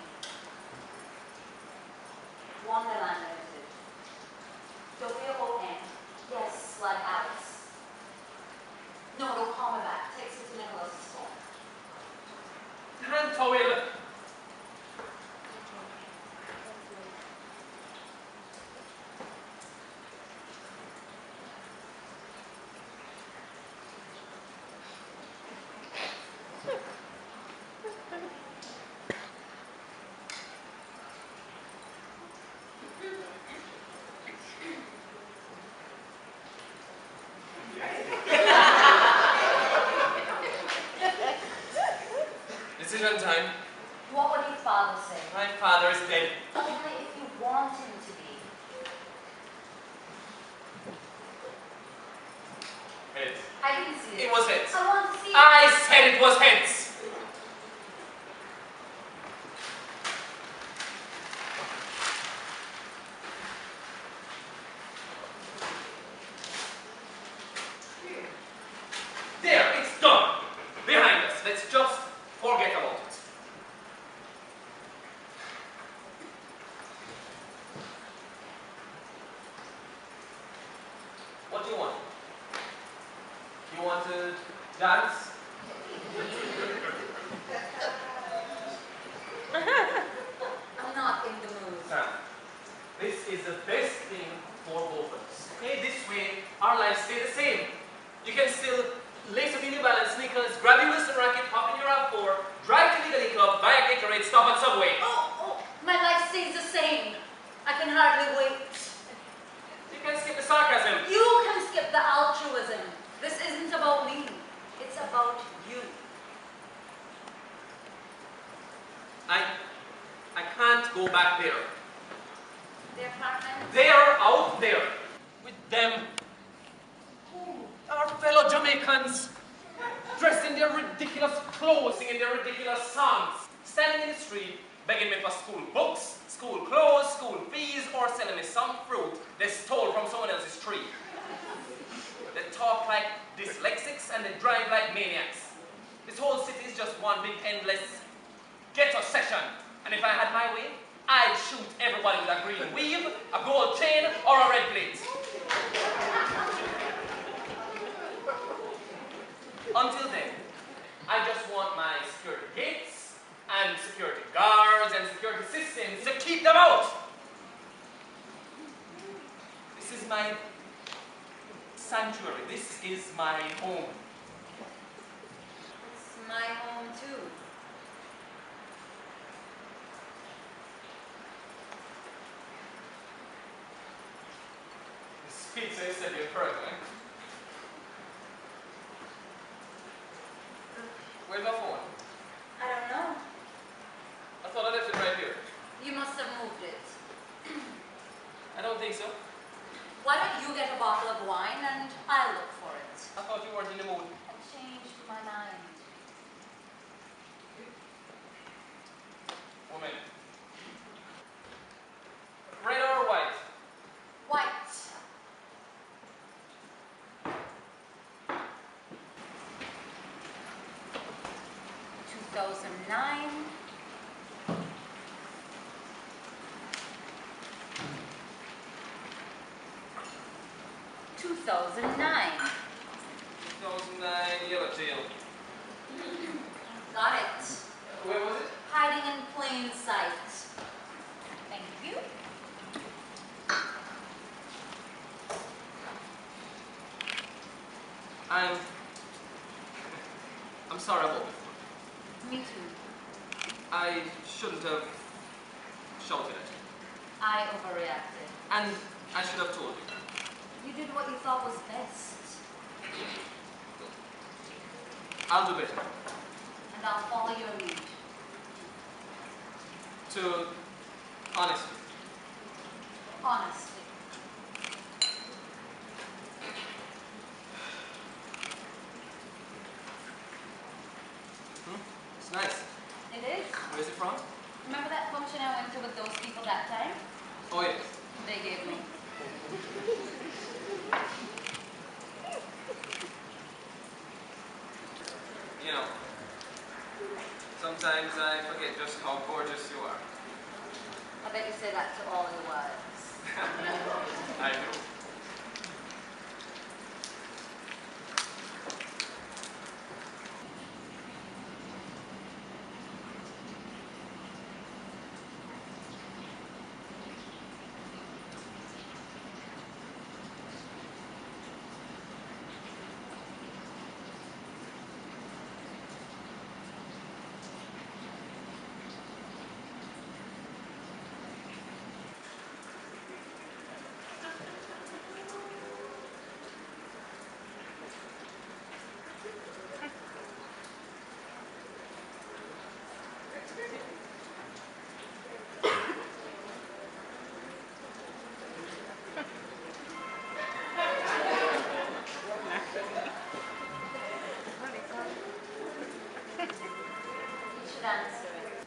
Wonderland Limited. W-O-N. Yes, like Alice. No, don't call me back. Text it to Nicholas's phone. Hand towel. Decision time. What would your father say? My father is dead. Only if you want him to be. Heads. I didn't see it. It was heads. I want to see it. I said it was heads. There, it's done. Behind us. Let's just forget about it. What do you want? You want to dance? I'm not in the mood. Sam, This is the best thing for both of us. Okay, this way our lives stay the same. You can still lace up in New Balance sneakers, grab your Wilson racket, hop in your RAV4, drive to Legally Club, buy a Gatorade, stop at Subway. Oh, my life stays the same. I can hardly wait. You can skip the sarcasm. You can skip the altruism. This isn't about me. It's about you. I can't go back there. The apartment? They are out there with them. Our fellow Jamaicans, dressed in their ridiculous clothes, singing their ridiculous songs, standing in the street, begging me for school books, school clothes, school fees, or selling me some fruit they stole from someone else's tree. They talk like dyslexics and they drive like maniacs. This whole city is just one big endless ghetto session. And if I had my way, I'd shoot everybody with a green weave, a gold chain, or a red plate. Until then, I just want my security gates and security guards and security systems to keep them out. This is my sanctuary. This is my home. It's my home too. This pizza is said to be perfect, eh? Where's my phone? I don't know. I thought I left it right here. You must have moved it. I don't think so. Why don't you get a bottle of wine and I'll look for it? I thought you weren't in the mood. I changed my mind. Woman. Red or white? White. $2009. $2009. 2009 Yellowtail. Got it. Where was it? Hiding in plain sight. Thank you. I'm sorry about before. Me too. I shouldn't have shouted at you. I overreacted. And I should have told you. You did what you thought was best. I'll do better. And I'll follow your lead. To honesty. Honestly. It's nice. It is. Where's it from? Remember that function I went to with those people that time? Oh, yes. They gave me. You know, sometimes I forget just how gorgeous you are. I bet you say that to all your wives. I do. You should answer it.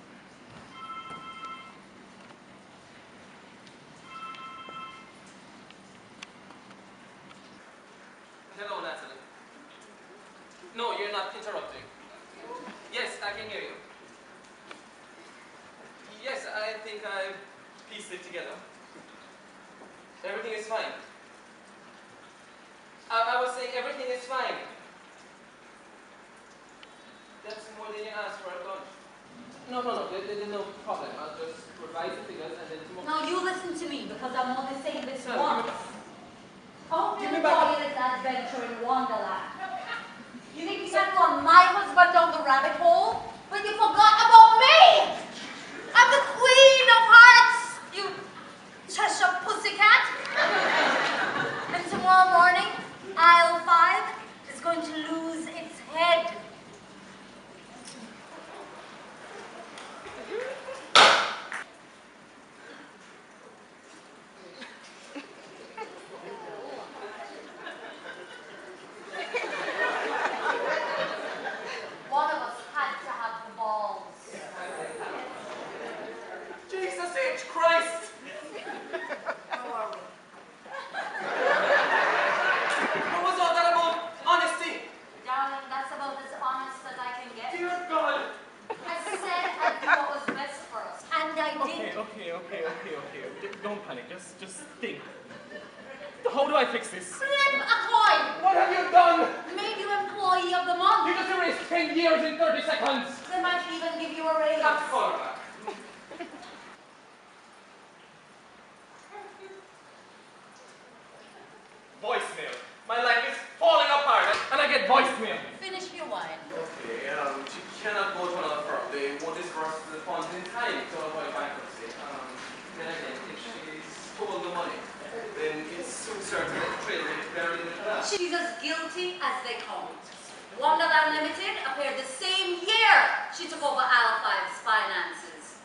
Hello, Natalie. No, you're not interrupting. Yes, I can hear you. Yes, I think I pieced it together. Everything is fine. I was saying everything is fine. That's more than you asked for at lunch. No, there's no problem. I'll just revise the figures and then tomorrow. Now you listen to me because I'm only saying this once. I hope you Give me enjoy back- your little adventure in Wonderland. You think you can run my husband down the rabbit hole? But you forgot about me! I'm the queen of hearts, you Cheshire pussycat. And tomorrow morning, aisle 5 is going to lose its head. One of us had to have the balls. Jesus H. Christ! How are we? What was all that about honesty? Darling, that's about as honest as I can get. Dear God! I said I'd do what was best for us, and I did. Okay. Don't panic. Just think. How do I fix this? Flip a coin! What have you done? Made you employee of the month. You just erased 10 years in 30 seconds. They might even give you a raise. Have to call her back. Voicemail. My life is falling apart and I get voicemail. Finish your wine. Okay, she cannot go to another firm. They won't disburse the funds in time to avoid bankruptcy. Then again, if she's told the money, then it's soon certain that the trade will be buried in the glass. She's as guilty as they come. Wonderland Limited appeared the same year she took over Aisle 5's finances.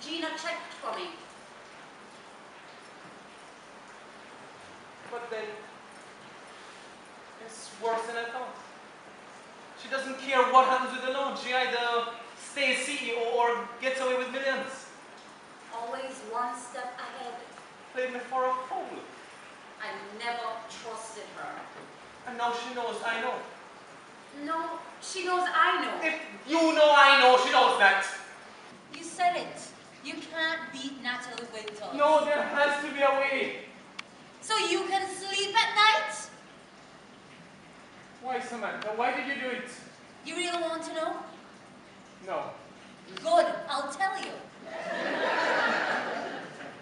Gina checked for me. But then, it's worse than I thought. She doesn't care what happens with the loan. She either stays CEO or gets away with millions. Always one step ahead. Played me for a fool. I never trusted her. And now she knows I know. No, she knows I know. If you know I know, she knows that. You said it. You can't beat Natalie Winter. No, there has to be a way. So you can sleep at night? Why, Samantha? Why did you do it? You really want to know? No. Good, I'll tell you.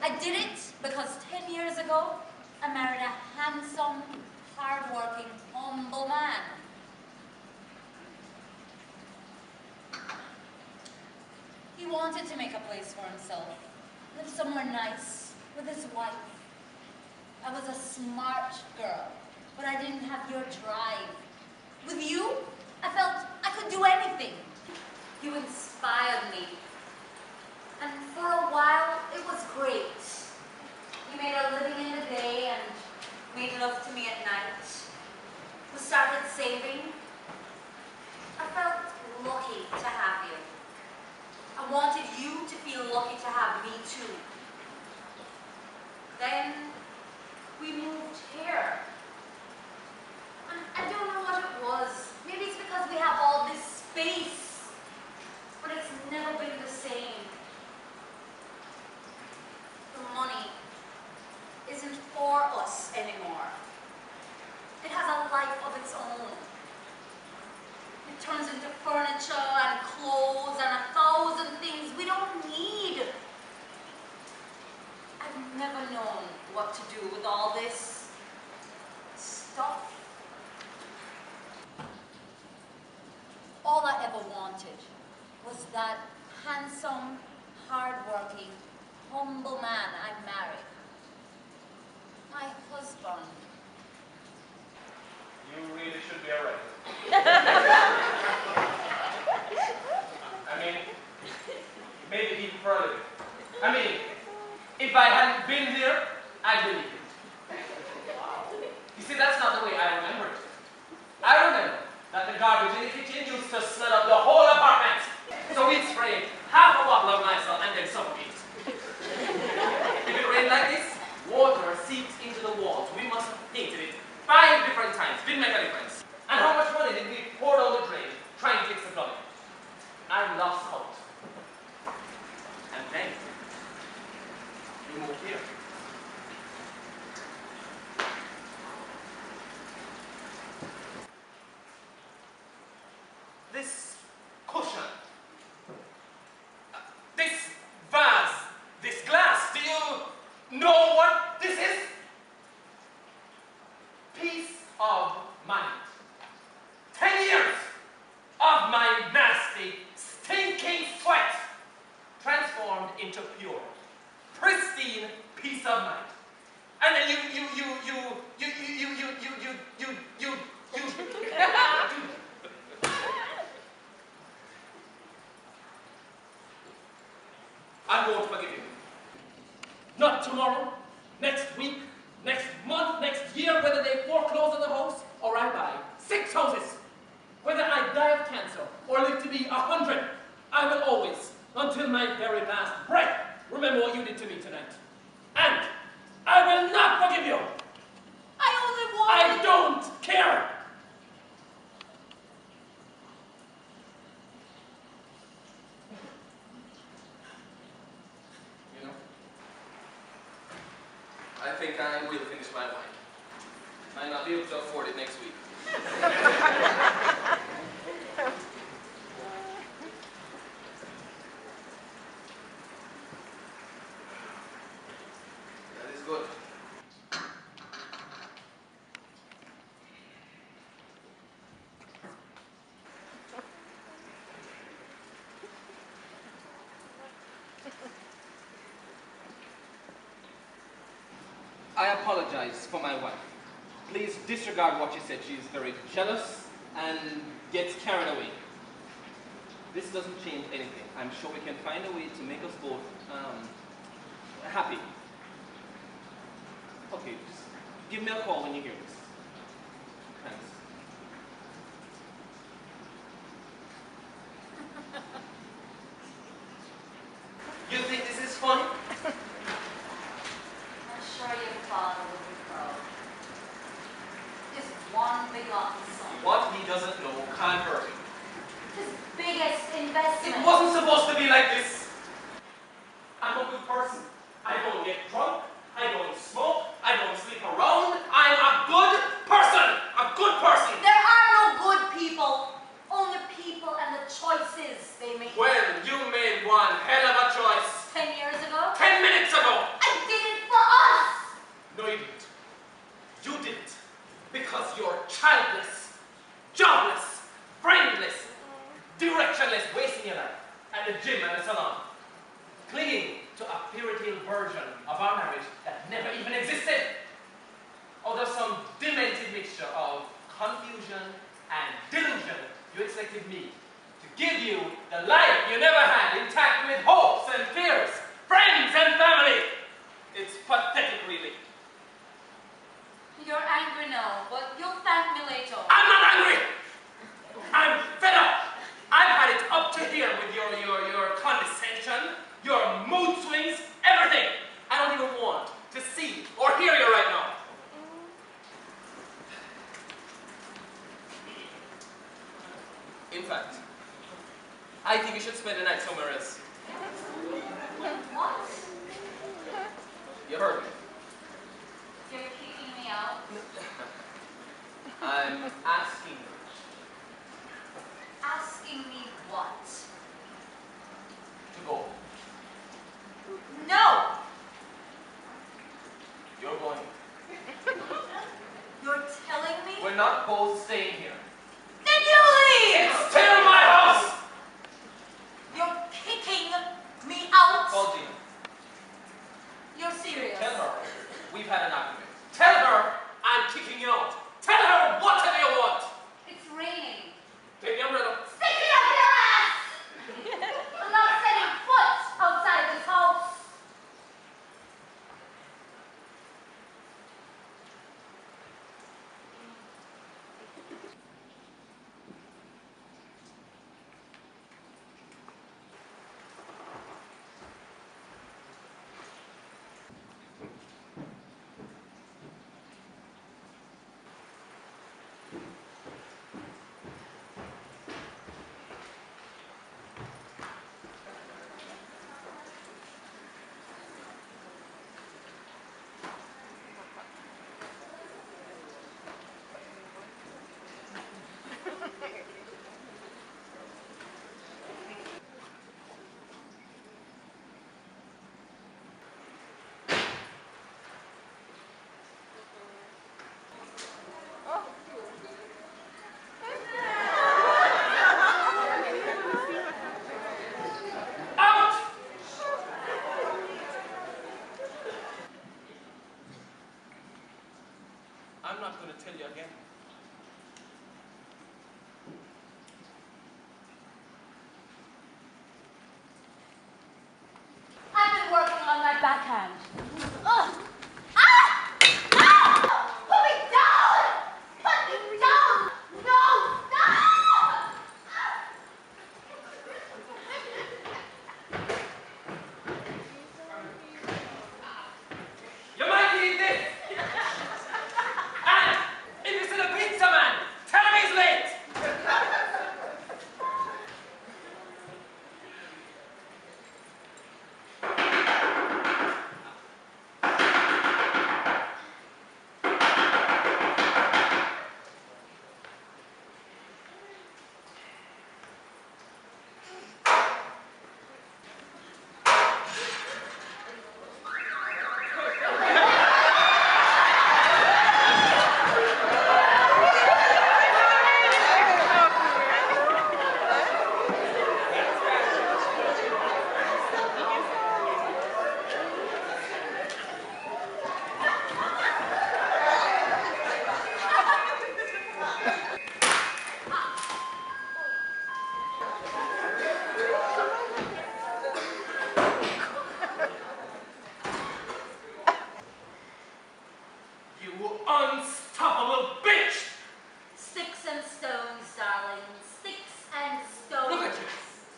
I did it because 10 years ago, I married a handsome, hard-working, humble man. He wanted to make a place for himself, live somewhere nice with his wife. I was a smart girl, but I didn't have your drive. With you, I felt I could do anything. You inspired me. And for a while, it was great. We made a living in the day and made love to me at night. We started saving. I felt lucky to have you. I wanted you to feel lucky to have me too. Then we moved here. And I don't know what it was. Maybe it's because we have all this space. But it's never been the same. The money isn't for us anymore. It has a life of its own. It turns into furniture and clothes and 1,000 things we don't need. I've never known what to do with all this stuff. All I ever wanted was that handsome, hard-working, humble man I married. My husband. You really should be a writer. I mean, maybe even for a living. I mean, if I hadn't been here, I'd believe it. You see, that's not the way I remember it. I remember that the garbage in the kitchen used to smell up the whole apartment. So we'd spray half a bottle of Lysol and then suffocate. If it rained like this, water seeps into the walls. We must have painted it 5 different times. Didn't make a difference. And how much money did we pour down the drain trying to fix the plumbing? I lost out. And then we moved here. This cushion, this vase, this glass, do you know what this is? Peace of mind. 10 years of my nasty, stinking sweat transformed into pure, pristine peace of mind. And then I won't forgive you. Not tomorrow, next week, next month, next year, whether they foreclose on the house or I buy 6 houses. Whether I die of cancer or live to be 100, I will always, until my very last breath, remember what you did to me tonight. And I will not forgive you. I only want... I don't care. You know, I think I will finish my wine. Might not be able to afford it next week. That is good. I apologize for my wife. Please disregard what she said. She is very jealous and gets carried away. This doesn't change anything. I'm sure we can find a way to make us both happy. Okay, just give me a call when you hear this. Thanks. You think this is funny? I'm sure your father would be proud. Just one begotten son. What he doesn't know can't hurt him. His biggest investment. It wasn't supposed to be like this. I'm a good person. I don't get drunk. I don't smoke. I don't sleep around. I'm a good person. A good person. There are no good people. Only people and the choices they make. Well, you made one hell of a choice. 10 years ago? 10 minutes ago. I did it for us! No, you didn't. You didn't. Because you're childless, jobless, friendless, directionless, wasting your life at the gym and the salon, clinging to a fairy tale version of our marriage that never even existed. Out of some demented mixture of confusion and delusion, you expected me to give you the life you never had, intact with hopes and fears, friends and family. It's pathetic, really. You're angry now, but you'll thank me later. I'm not angry. I'm fed up. I've had it up to here with your condescension, your mood swings, everything. I don't even want to see or hear you right now. In fact, I think you should spend the night somewhere else. What? You heard me. You're kicking me out? I'm asking you. Asking me what? To go. No! You're going. You're telling me? We're not both staying here. Then you leave! It's still my house! You're kicking me out? Call Gina. You're serious? Tell her we've had an argument. Tell her I'm kicking you out. Tell her whatever you want. It's raining. Take the umbrella. Stick it up your ass! I'm not setting foot outside this house. I'm not going to tell you again. I've been working on my backhand. Ugh. Ah! Ah! Put me down! Put me down! No! No! You might need this! And if you see the pizza man, tell him he's late! You unstoppable bitch! Sticks and stones, darling. Sticks and stones. Look at you,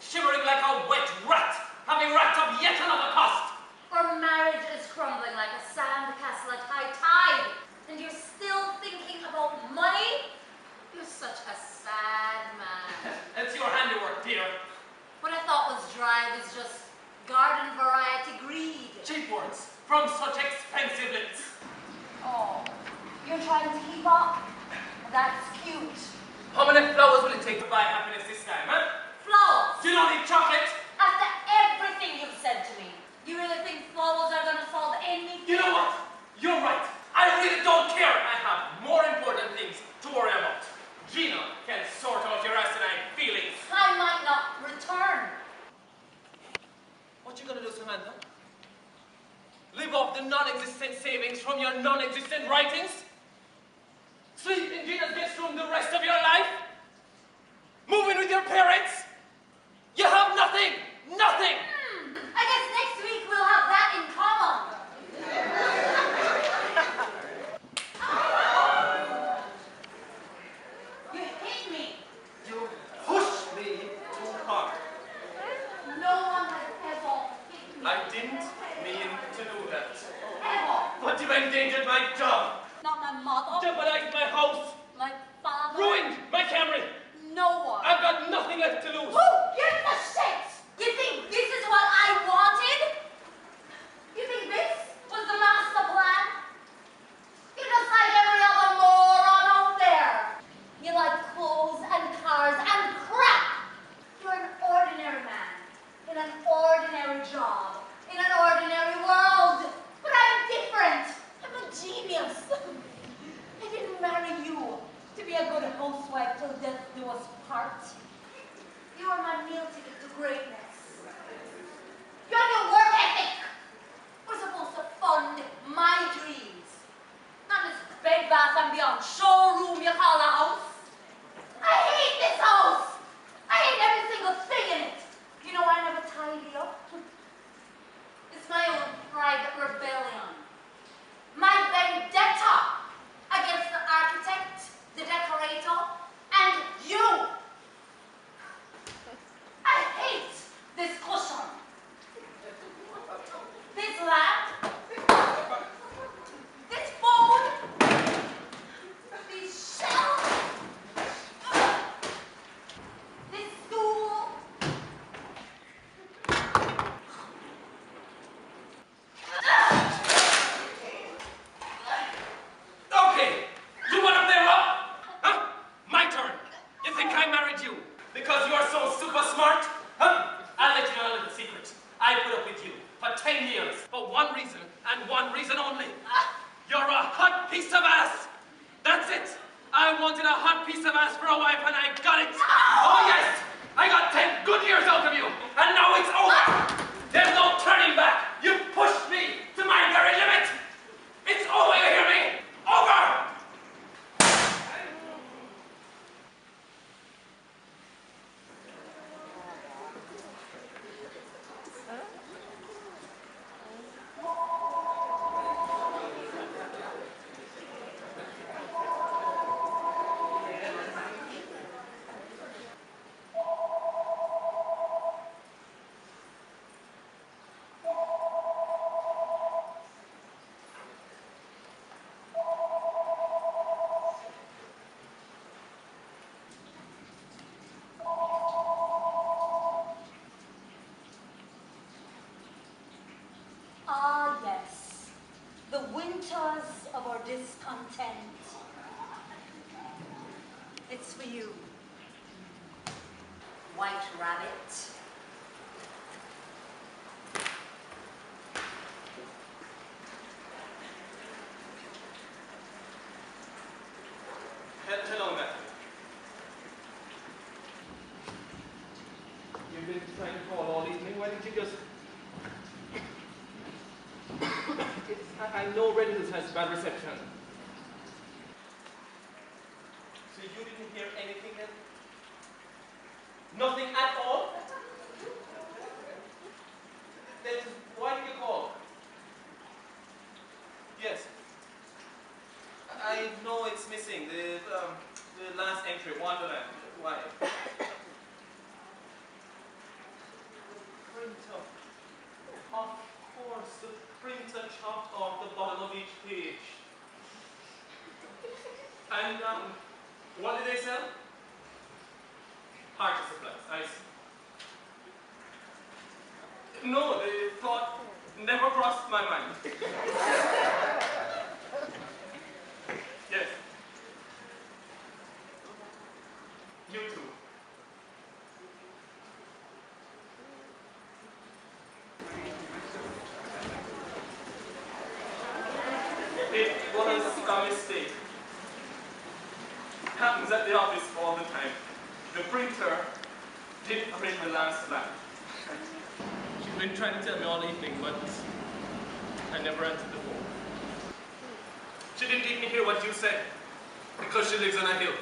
shivering like a wet rat, having racked up yet another cost. Our marriage is crumbling like a sand castle at high tide. And you're still thinking about money? You're such a sad man. It's your handiwork, dear. What I thought was drive is just garden variety greed. Cheap words from such expensive lips. Oh, you're trying to keep up? That's cute. How many flowers will it take to buy happiness this time, huh? Flowers! You don't need chocolate? After everything you've said to me, you really think flowers are gonna solve anything? You know what? You're right. I really don't care. I have more important things to worry about. Gina can sort out your asinine feelings. I might not return. What you gonna do, Samantha? Live off the non-existent savings from your non-existent writings? Sleep in Gina's guest room the rest of your life? Move in with your parents? You have nothing! Nothing! I guess next week we'll have that in common. You hit me. You pushed me too hard. No one has ever hit me. I didn't mean to do that. Ever. But you endangered my job, Not my mother. jeopardized my house, My father. ruined my Camry. No one. I've got nothing left to lose. Who gives a shit? You think this is what I wanted? You think this was the master plan? You're just like every other moron out there. You like clothes and cars and crap. You're an ordinary man in an ordinary job in an ordinary world. But I'm different. I'm a genius. I didn't marry you to be a good housewife till death do us part. You are my meal ticket to greatness. You're your work ethic. We're supposed to fund my dreams. Not this Bed Bath and Beyond showroom you call a house. I hate this house. I hate every single thing in it. You know I never tidy up. It's my own private rebellion. My vendetta against the architect, the decorator, and you. I hate this cushion. This lamp. This phone. These shelves. This stool. Okay, you want to play rough? Huh? My turn. You think I married you because you are so super smart? Huh? I'll let you know a little secret. I put up with you for 10 years for one reason and one reason only. You're a hot piece of ass. That's it. I wanted a hot piece of ass for a wife and I got it. Oh yes, I got 10 good years out of you and now it's over. There's no turning back. You pushed me to my very limit. It's over, you hear me? Over! the winters of our discontent. It's for you, White Rabbit. Hello, Matthew. You've been trying to call all evening. Why didn't you just... I know Reynolds has bad reception. So you didn't hear anything then? Nothing at all? Then why did you call? Yes. I know it's missing. The last entry, Wonderland. Why? Printer. Of course, the printer chopped off the bottom of each page. And what did they sell? Party supplies. I see. No, the thought never crossed my mind. Yes. You too. It was a mistake. Happens at the office all the time. The printer didn't print the last line. She's been trying to tell me all evening, but I never answered the phone. She didn't even hear what you said, because she lives on a hill.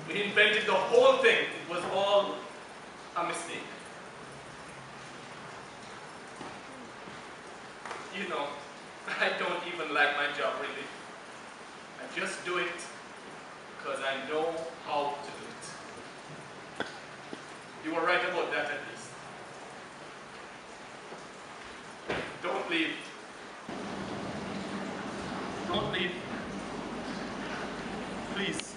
We invented the whole thing. It was all a mistake. You know, I don't even like my job, really. I just do it because I know how to do it. You were right about that, at least. Don't leave. Don't leave. Please.